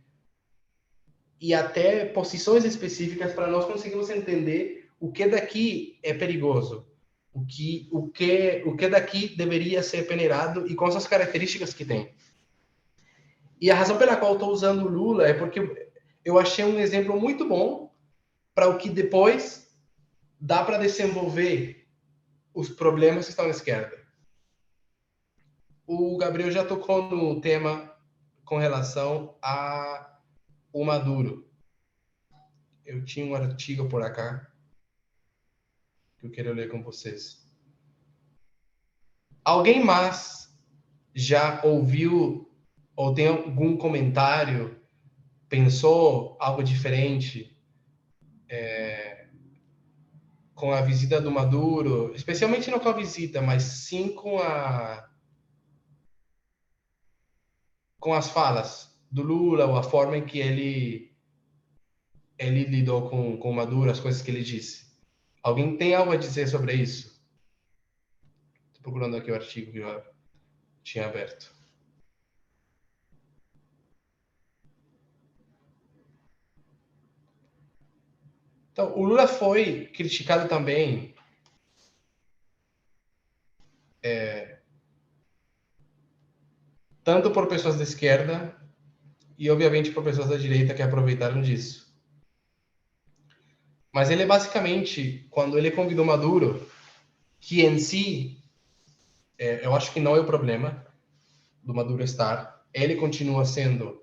e até posições específicas para nós conseguirmos entender o que daqui é perigoso, o que daqui deveria ser peneirado e quais as características que tem. E a razão pela qual eu estou usando o Lula é porque eu achei um exemplo muito bom para o que depois dá para desenvolver os problemas que estão na esquerda. O Gabriel já tocou no tema com relação a o Maduro. Eu tinha um artigo por cá que eu quero ler com vocês. Alguém mais já ouviu ou tem algum comentário, pensou algo diferente com a visita do Maduro, especialmente não com a visita, mas sim com as falas do Lula, ou a forma em que ele lidou com o Maduro, as coisas que ele disse. Alguém tem algo a dizer sobre isso? Estou procurando aqui o artigo que eu tinha aberto. Então, o Lula foi criticado também tanto por pessoas da esquerda e, obviamente, por pessoas da direita que aproveitaram disso. Mas ele basicamente, quando ele convidou Maduro, que em si, eu acho que não é o problema do Maduro estar, ele continua sendo,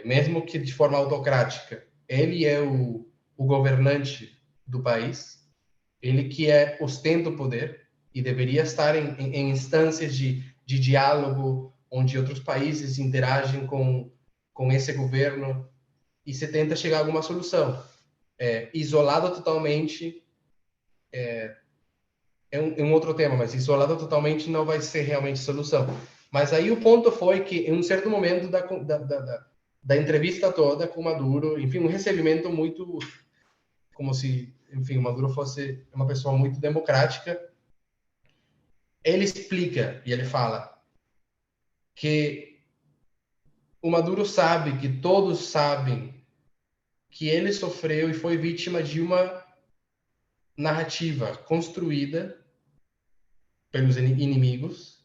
mesmo que de forma autocrática, ele é o governante do país, ele que ostenta o poder e deveria estar em instâncias de diálogo, onde outros países interagem com esse governo e se tenta chegar a alguma solução. Isolado totalmente é um outro tema, mas isolado totalmente não vai ser realmente solução. Mas aí o ponto foi que, em um certo momento da entrevista toda com Maduro, enfim, um recebimento muito, como se, enfim, o Maduro fosse uma pessoa muito democrática, ele explica e ele fala que o Maduro sabe, que todos sabem, que ele sofreu e foi vítima de uma narrativa construída pelos inimigos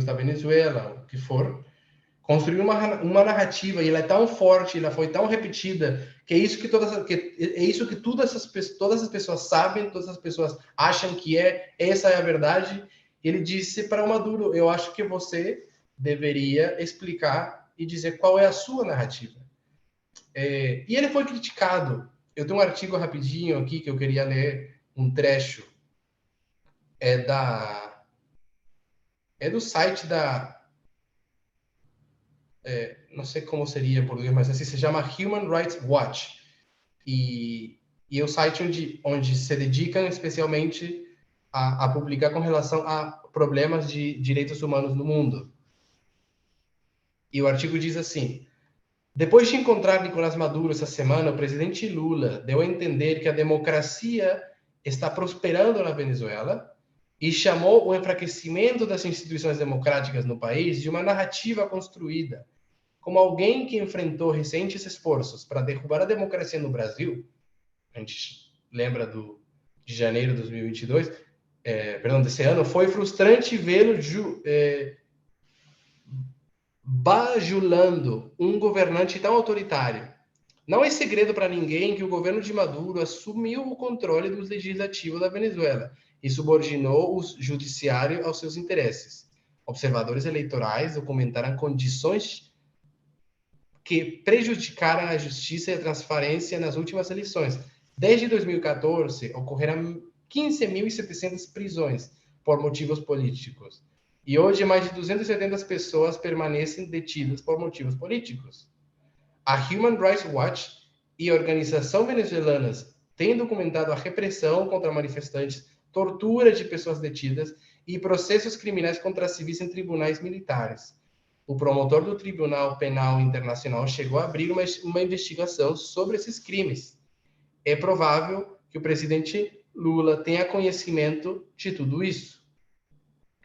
da Venezuela, o que for, construiu uma narrativa, e ela é tão forte, ela foi tão repetida, que é isso que todas as pessoas sabem, todas as pessoas acham que essa é a verdade. Ele disse para o Maduro: eu acho que você deveria explicar e dizer qual é a sua narrativa. E ele foi criticado. Eu tenho um artigo rapidinho aqui que eu queria ler, um trecho. É do site não sei como seria em português, mas assim se chama Human Rights Watch. E é o site onde se dedicam especialmente a publicar com relação a problemas de direitos humanos no mundo. E o artigo diz assim: depois de encontrar Nicolás Maduro essa semana, o presidente Lula deu a entender que a democracia está prosperando na Venezuela e chamou o enfraquecimento das instituições democráticas no país de uma narrativa construída. Como alguém que enfrentou recentes esforços para derrubar a democracia no Brasil, a gente lembra de janeiro de 2022, desse ano, foi frustrante vê-lo bajulando um governante tão autoritário. Não é segredo para ninguém que o governo de Maduro assumiu o controle do legislativo da Venezuela e subordinou o judiciário aos seus interesses. Observadores eleitorais documentaram condições que prejudicaram a justiça e a transparência nas últimas eleições. Desde 2014, ocorreram 15.700 prisões por motivos políticos. E hoje, mais de 270 pessoas permanecem detidas por motivos políticos. A Human Rights Watch e organizações venezuelanas têm documentado a repressão contra manifestantes, tortura de pessoas detidas e processos criminais contra civis em tribunais militares. O promotor do Tribunal Penal Internacional chegou a abrir uma investigação sobre esses crimes. É provável que o presidente Lula tenha conhecimento de tudo isso.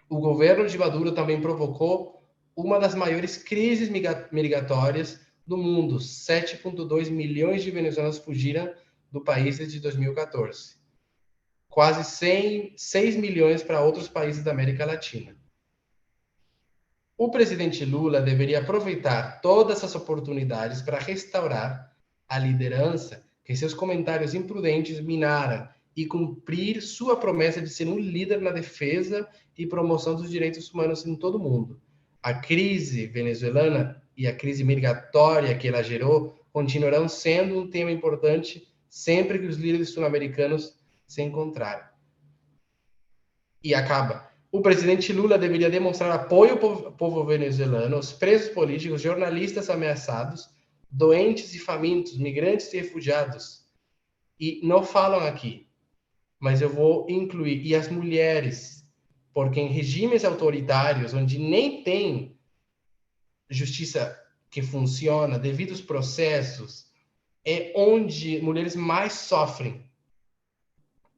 O governo de Maduro também provocou uma das maiores crises migratórias do mundo. 7,2 milhões de venezuelanos fugiram do país desde 2014. Quase 6 milhões para outros países da América Latina. O presidente Lula deveria aproveitar todas as oportunidades para restaurar a liderança que seus comentários imprudentes minaram e cumprir sua promessa de ser um líder na defesa e promoção dos direitos humanos em todo o mundo. A crise venezuelana e a crise migratória que ela gerou continuarão sendo um tema importante sempre que os líderes sul-americanos se encontrarem. E acaba. O presidente Lula deveria demonstrar apoio ao povo venezuelano, aos presos políticos, jornalistas ameaçados, doentes e famintos, migrantes e refugiados. E não falam aqui, mas eu vou incluir, e as mulheres, porque em regimes autoritários, onde nem tem justiça que funciona, devido aos processos, é onde mulheres mais sofrem,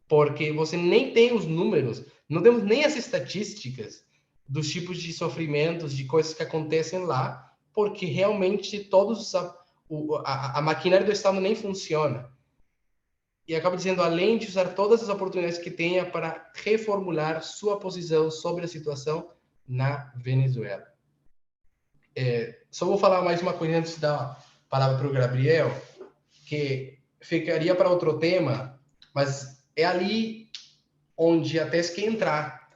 porque você nem tem os números, não temos nem as estatísticas dos tipos de sofrimentos, de coisas que acontecem lá, porque realmente a maquinária do Estado nem funciona. E acaba dizendo, além de usar todas as oportunidades que tenha para reformular sua posição sobre a situação na Venezuela. Só vou falar mais uma coisa antes de dar a palavra para o Gabriel, que ficaria para outro tema, mas é ali onde a TES quer entrar.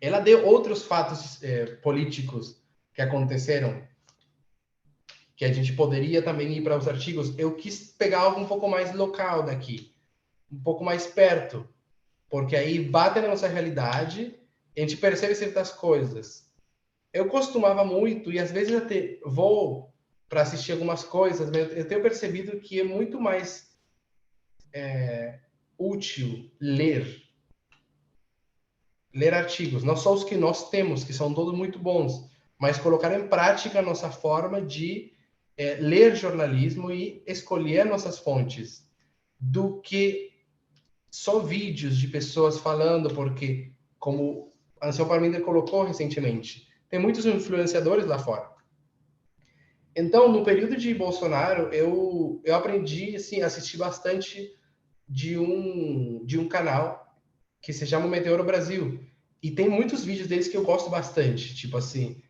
Ela deu outros fatos políticos que aconteceram, que a gente poderia também ir para os artigos. Eu quis pegar algo um pouco mais local daqui, um pouco mais perto, porque aí bate na nossa realidade, a gente percebe certas coisas. Eu costumava muito, e às vezes até vou para assistir algumas coisas, mas eu tenho percebido que é muito mais útil ler artigos, não só os que nós temos, que são todos muito bons, mas colocar em prática a nossa forma de ler jornalismo e escolher nossas fontes, do que só vídeos de pessoas falando, porque, como a Anselmo Parminder colocou recentemente, tem muitos influenciadores lá fora. Então, no período de Bolsonaro, eu aprendi assim, a assistir bastante de um canal que se chama Meteoro Brasil. E tem muitos vídeos deles que eu gosto bastante. Tipo assim,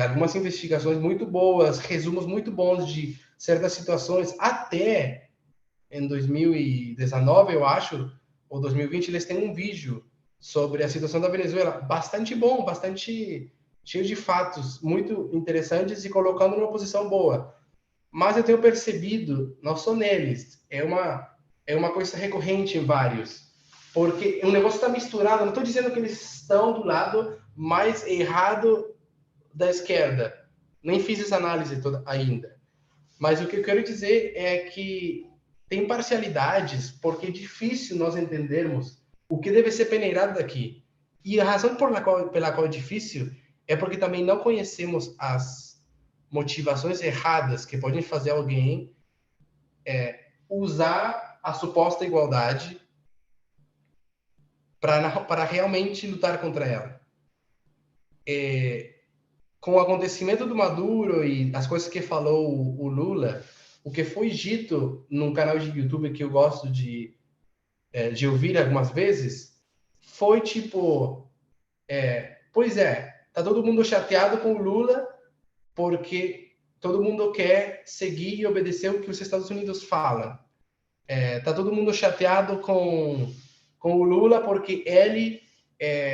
algumas investigações muito boas, resumos muito bons de certas situações. Até em 2019, eu acho, ou 2020, eles têm um vídeo sobre a situação da Venezuela. Bastante bom, bastante cheio de fatos muito interessantes e colocando numa posição boa. Mas eu tenho percebido, não só neles, é uma coisa recorrente em vários, porque o negócio está misturado. Não estou dizendo que eles estão do lado mais errado da esquerda, nem fiz essa análise toda ainda, mas o que eu quero dizer é que tem parcialidades, porque é difícil nós entendermos o que deve ser peneirado daqui, e a razão pela qual é difícil é porque também não conhecemos as motivações erradas que podem fazer alguém usar a suposta igualdade para realmente lutar contra ela. Com o acontecimento do Maduro e as coisas que falou o Lula, o que foi dito num canal de YouTube que eu gosto de ouvir algumas vezes, foi tipo, pois tá todo mundo chateado com o Lula porque todo mundo quer seguir e obedecer o que os Estados Unidos falam. Tá todo mundo chateado com o Lula porque ele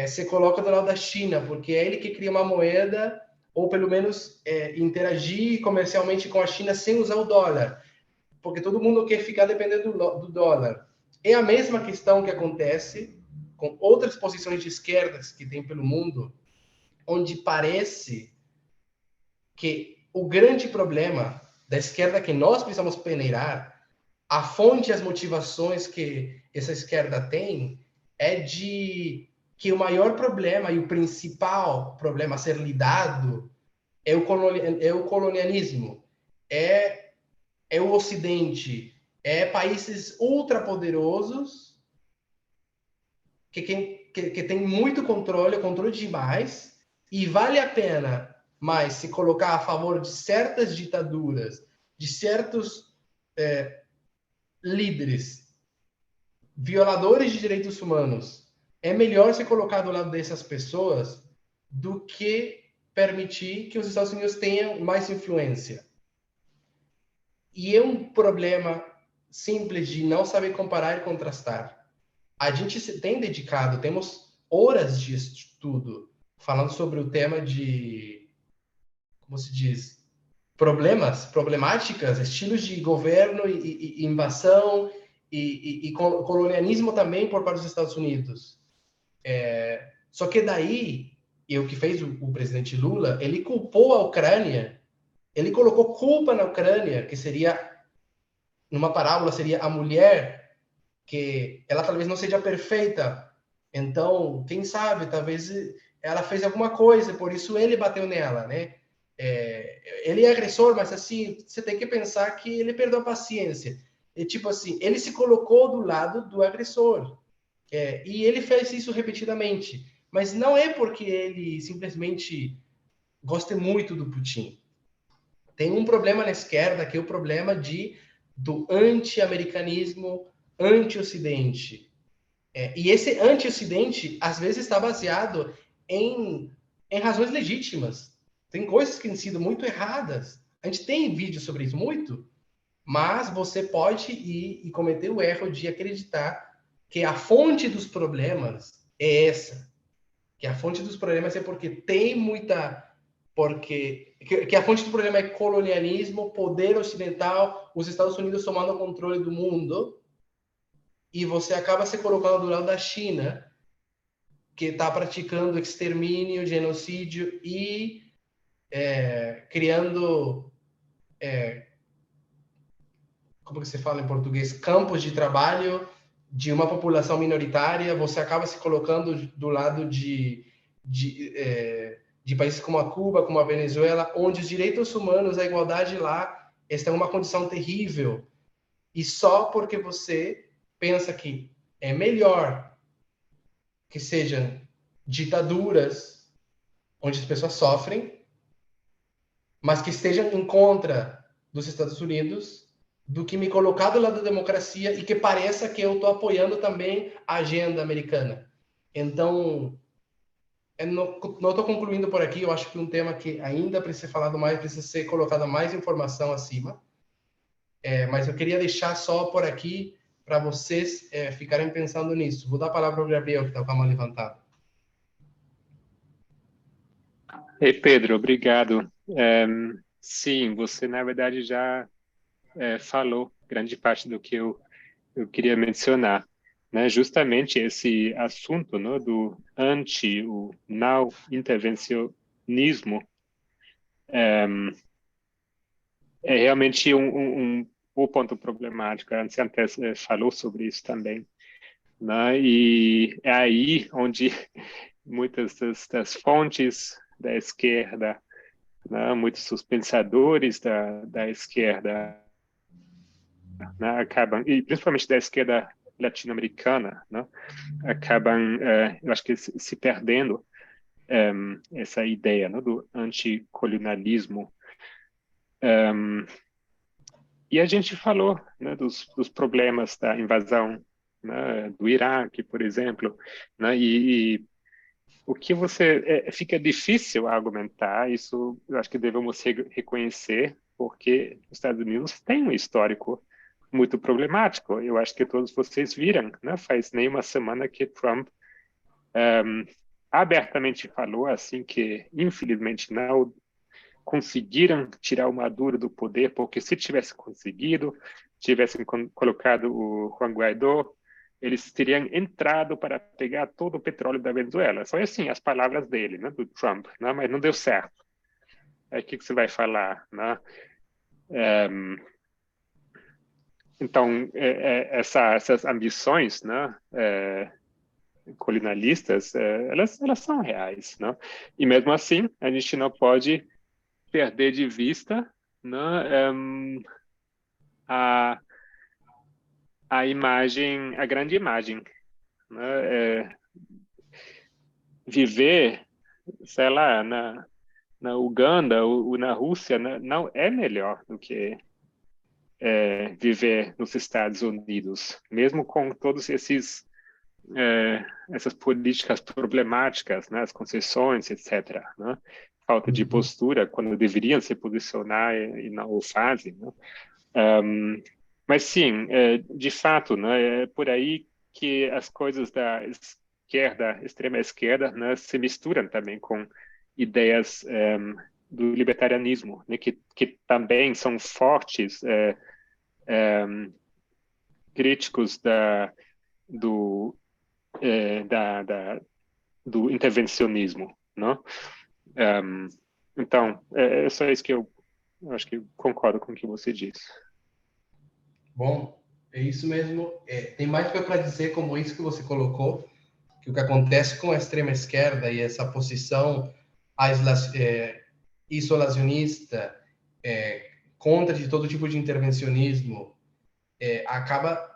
se coloca do lado da China, porque é ele que cria uma moeda, ou pelo menos interagir comercialmente com a China sem usar o dólar, porque todo mundo quer ficar dependendo do dólar. É a mesma questão que acontece com outras posições de esquerdas que tem pelo mundo, onde parece que o grande problema da esquerda que nós precisamos peneirar, a fonte e as motivações que essa esquerda tem, é de que o maior problema e o principal problema a ser lidado é o colonialismo, é o Ocidente, é países ultrapoderosos que tem muito controle demais, e vale a pena mais se colocar a favor de certas ditaduras, de certos líderes violadores de direitos humanos. É melhor se colocar do lado dessas pessoas do que permitir que os Estados Unidos tenham mais influência. E é um problema simples de não saber comparar e contrastar. A gente tem dedicado, temos horas de estudo falando sobre o tema de, como se diz, problemáticas, estilos de governo e invasão e colonialismo também por parte dos Estados Unidos. Só que daí, e o que fez o presidente Lula, ele culpou a Ucrânia, ele colocou culpa na Ucrânia, que seria, numa parábola, seria a mulher, que ela talvez não seja perfeita, então, quem sabe, talvez ela fez alguma coisa, por isso ele bateu nela, né? Ele é agressor, mas assim, você tem que pensar que ele perdeu a paciência. E, tipo assim, ele se colocou do lado do agressor. E ele fez isso repetidamente. Mas não é porque ele simplesmente gosta muito do Putin. Tem um problema na esquerda, que é o problema do anti-americanismo, anti-ocidente. E esse anti-ocidente, às vezes, está baseado em razões legítimas. Tem coisas que têm sido muito erradas. A gente tem vídeo sobre isso, muito. Mas você pode ir e cometer o erro de acreditar que a fonte dos problemas é essa. Que a fonte dos problemas é porque tem muita... que a fonte do problema é colonialismo, poder ocidental, os Estados Unidos tomando o controle do mundo, e você acaba se colocando do lado da China, que está praticando extermínio, genocídio e criando, como que se fala em português, campos de trabalho de uma população minoritária. Você acaba se colocando do lado de países como a Cuba, como a Venezuela, onde os direitos humanos, a igualdade lá, está em uma condição terrível. E só porque você pensa que é melhor que sejam ditaduras onde as pessoas sofrem, mas que estejam em contra dos Estados Unidos, do que me colocar do lado da democracia e que pareça que eu estou apoiando também a agenda americana. Então, eu não estou concluindo por aqui. Eu acho que um tema que ainda precisa ser falado mais, precisa ser colocada mais informação acima. Mas eu queria deixar só por aqui para vocês ficarem pensando nisso. Vou dar a palavra ao Gabriel, que está com a mão levantada. Ei, Pedro, obrigado. Sim, você, na verdade, já falou grande parte do que eu queria mencionar, né? Justamente esse assunto, né, do o não intervencionismo é realmente um ponto problemático. A Anciantes falou sobre isso também, né? E é aí onde muitas das fontes da esquerda, né, muitos dos pensadores da esquerda, né, acabam, e principalmente da esquerda latino-americana, né, acabam, eu acho que se perdendo essa ideia, né, do anticolonialismo. E a gente falou, né, dos problemas da invasão, né, do Iraque, por exemplo, né, e o que fica difícil argumentar, isso eu acho que devemos reconhecer, porque os Estados Unidos têm um histórico muito problemático. Eu acho que todos vocês viram, né? Faz nem uma semana que Trump abertamente falou assim que, infelizmente, não conseguiram tirar o Maduro do poder, porque se tivesse conseguido, tivessem colocado o Juan Guaidó, eles teriam entrado para pegar todo o petróleo da Venezuela. Foi assim as palavras dele, né, do Trump, né, mas não deu certo. Aí o que você vai falar, né? Então, essas ambições, né, colonialistas, elas são reais, né? E mesmo assim, a gente não pode perder de vista, né, a imagem, a grande imagem, né? Viver, sei lá, na Uganda ou na Rússia, né, não é melhor do que viver nos Estados Unidos, mesmo com todos essas políticas problemáticas, né, as concessões, etc., né? Falta de postura quando deveriam se posicionar e não o fazem, né? Mas sim, de fato, né, é por aí que as coisas da esquerda, extrema esquerda, né, se misturam também com ideias do libertarianismo, né, que também são fortes críticos do intervencionismo, não? Então, é só isso que eu acho que concordo com o que você disse. Bom, é isso mesmo. Tem mais coisa para dizer como isso que você colocou, que o que acontece com a extrema esquerda e essa posição isolacionista, contra de todo tipo de intervencionismo, acaba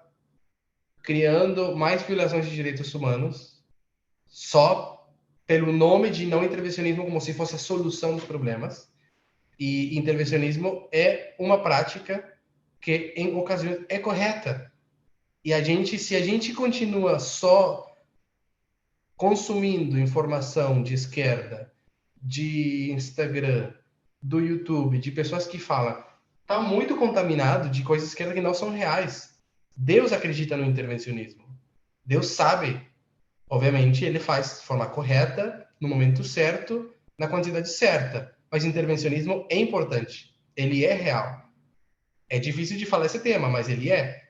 criando mais violações de direitos humanos só pelo nome de não intervencionismo, como se fosse a solução dos problemas. E intervencionismo é uma prática que em ocasiões é correta. E se a gente continua só consumindo informação de esquerda, de Instagram, do YouTube, de pessoas que falam, tá muito contaminado de coisas de esquerda que não são reais. Deus acredita no intervencionismo. Deus sabe. Obviamente, ele faz de forma correta, no momento certo, na quantidade certa. Mas intervencionismo é importante. Ele é real. É difícil de falar esse tema, mas ele é.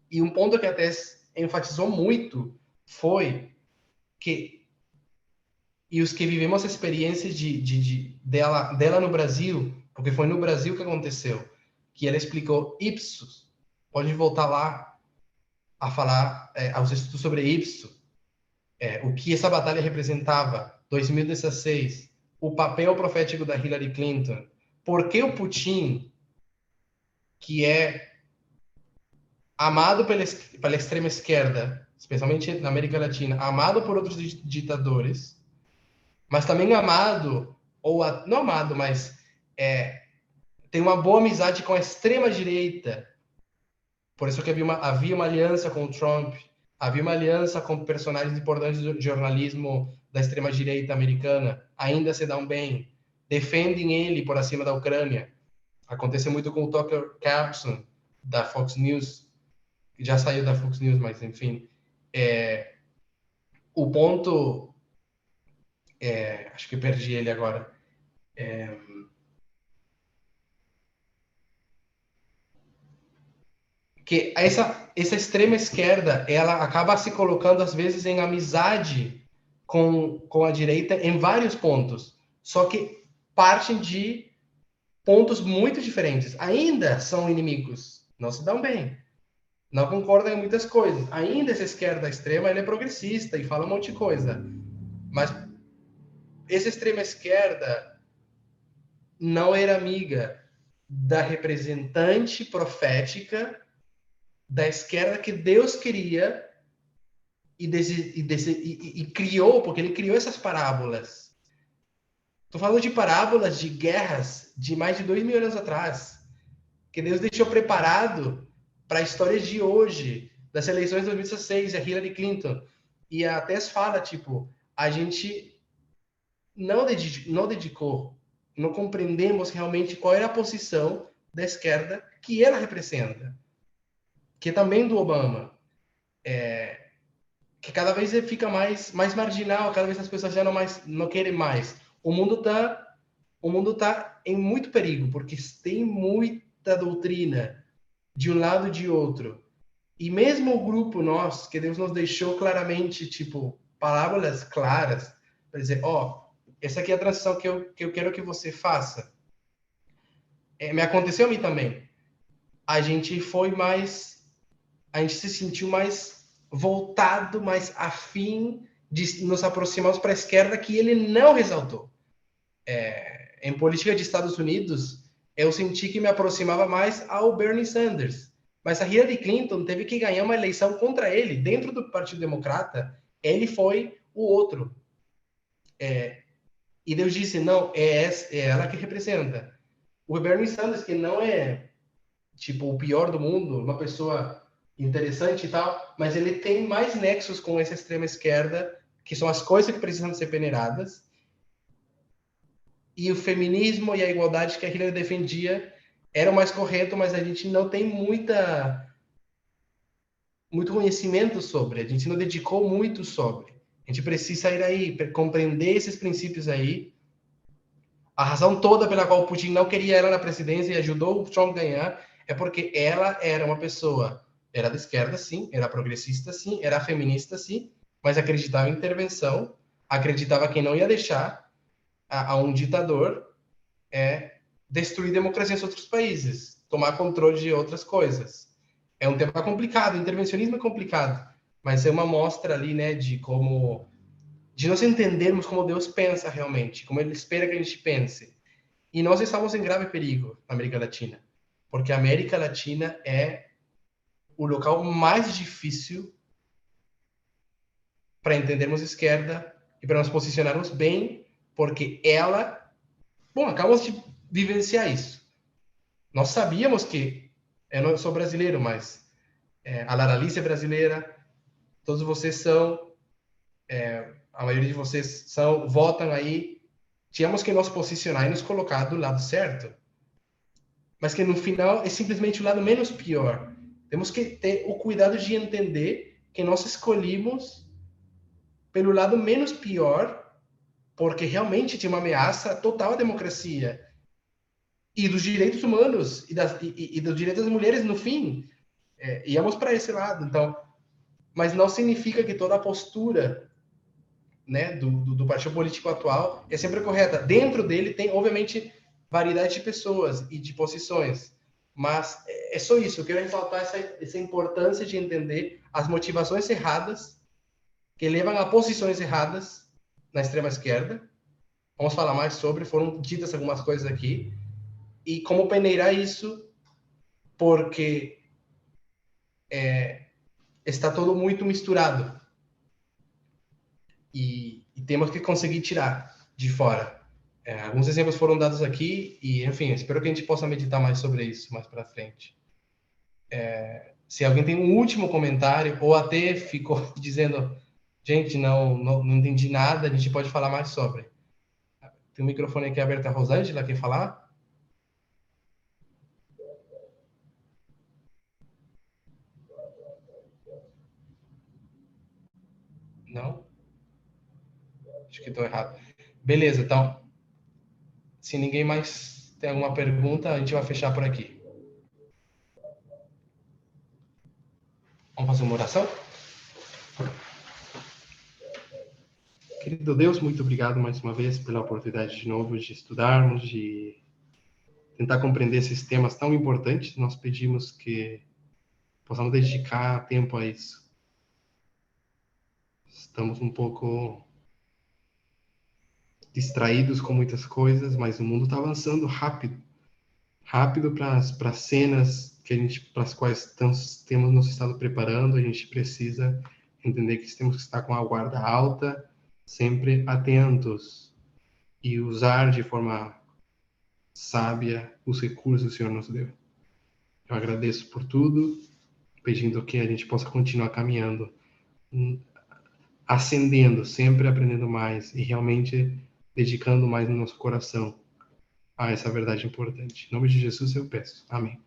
E um ponto que a Tess enfatizou muito foi que, e os que vivemos a experiência dela no Brasil, porque foi no Brasil que aconteceu, que ela explicou Ipsos. Pode voltar lá a falar aos estudos sobre Ipsos, o que essa batalha representava, 2016, o papel profético da Hillary Clinton, por que o Putin, que é amado pela extrema esquerda, especialmente na América Latina, amado por outros ditadores, mas também amado, não amado, mas tem uma boa amizade com a extrema direita. Por isso que havia uma aliança com o Trump, havia uma aliança com personagens importantes do jornalismo da extrema direita americana, ainda se dão bem, defendem ele por acima da Ucrânia. Aconteceu muito com o Tucker Carlson, da Fox News, que já saiu da Fox News, mas enfim. O ponto... acho que perdi ele agora. Que essa extrema esquerda, ela acaba se colocando, às vezes, em amizade com a direita em vários pontos. Só que partem de pontos muito diferentes. Ainda são inimigos, não se dão bem, não concordam em muitas coisas. Ainda essa esquerda extrema, ele é progressista e fala um monte de coisa. Mas essa extrema esquerda não era amiga da representante profética da esquerda que Deus queria e criou, porque ele criou essas parábolas. Estou falando de parábolas de guerras de mais de 2.000 anos atrás, que Deus deixou preparado para a história de hoje, das eleições de 2016, a Hillary Clinton. E a Tess fala, tipo, a gente não compreendemos realmente qual era a posição da esquerda que ela representa, que também do Obama, que cada vez fica mais marginal, cada vez as pessoas já não querem mais. O mundo tá em muito perigo, porque tem muita doutrina de um lado e de outro. E mesmo o grupo nós, que Deus nos deixou claramente, tipo, palavras claras, para dizer, essa aqui é a transição que eu quero que você faça. Me aconteceu a mim também. A gente se sentiu mais voltado, mais afim de nos aproximarmos para a esquerda, que ele não ressaltou. Em política de Estados Unidos, eu senti que me aproximava mais ao Bernie Sanders. Mas a Hillary Clinton teve que ganhar uma eleição contra ele. Dentro do Partido Democrata, ele foi o outro. E Deus disse, não, é ela que representa. O Bernie Sanders, que não é tipo o pior do mundo, uma pessoa interessante e tal, mas ele tem mais nexos com essa extrema esquerda, que são as coisas que precisam ser peneiradas, e o feminismo e a igualdade que a Hillary defendia era o mais correto, mas a gente não tem muito conhecimento sobre, a gente não dedicou muito sobre. A gente precisa ir aí, compreender esses princípios aí. A razão toda pela qual o Putin não queria ela na presidência e ajudou o Trump a ganhar é porque ela era uma pessoa, era da esquerda, sim, era progressista, sim, era feminista, sim, mas acreditava em intervenção, acreditava que não ia deixar a um ditador destruir democracia em outros países, tomar controle de outras coisas. É um tema complicado, o intervencionismo é complicado, mas é uma mostra ali, né, de nós entendermos como Deus pensa realmente, como Ele espera que a gente pense. E nós estamos em grave perigo na América Latina, porque a América Latina é o local mais difícil para entendermos a esquerda e para nos posicionarmos bem, porque acabamos de vivenciar isso. Nós sabíamos que, eu não sou brasileiro, mas a Lara Alice é brasileira, todos vocês são, a maioria de vocês votam aí, tínhamos que nos posicionar e nos colocar do lado certo, mas que no final é simplesmente o lado menos pior. Temos que ter o cuidado de entender que nós escolhemos pelo lado menos pior, porque realmente tinha uma ameaça total à democracia e dos direitos humanos e dos direitos das mulheres no fim. Íamos para esse lado, então, mas não significa que toda a postura, né, do partido político atual é sempre correta. Dentro dele tem, obviamente, variedade de pessoas e de posições, mas é só isso. Eu quero ressaltar essa importância de entender as motivações erradas que levam a posições erradas na extrema esquerda. Vamos falar mais sobre, foram ditas algumas coisas aqui, e como peneirar isso, porque está todo muito misturado. E temos que conseguir tirar de fora. Alguns exemplos foram dados aqui e, enfim, espero que a gente possa meditar mais sobre isso mais para frente. Se alguém tem um último comentário ou até ficou dizendo, gente, não entendi nada, a gente pode falar mais sobre. Tem um microfone aqui aberto, a Rosângela quer falar? Não? Acho que estou errado. Beleza, então, se ninguém mais tem alguma pergunta, a gente vai fechar por aqui. Vamos fazer uma oração? Querido Deus, muito obrigado mais uma vez pela oportunidade de novo de estudarmos, de tentar compreender esses temas tão importantes. Nós pedimos que possamos dedicar tempo a isso. Estamos um pouco distraídos com muitas coisas, mas o mundo está avançando rápido para cenas para as quais temos nos estado preparando. A gente precisa entender que temos que estar com a guarda alta, sempre atentos e usar de forma sábia os recursos que o Senhor nos deu. Eu agradeço por tudo, pedindo que a gente possa continuar caminhando ascendendo, sempre aprendendo mais e realmente dedicando mais no nosso coração a essa verdade importante. Em nome de Jesus eu peço. Amém.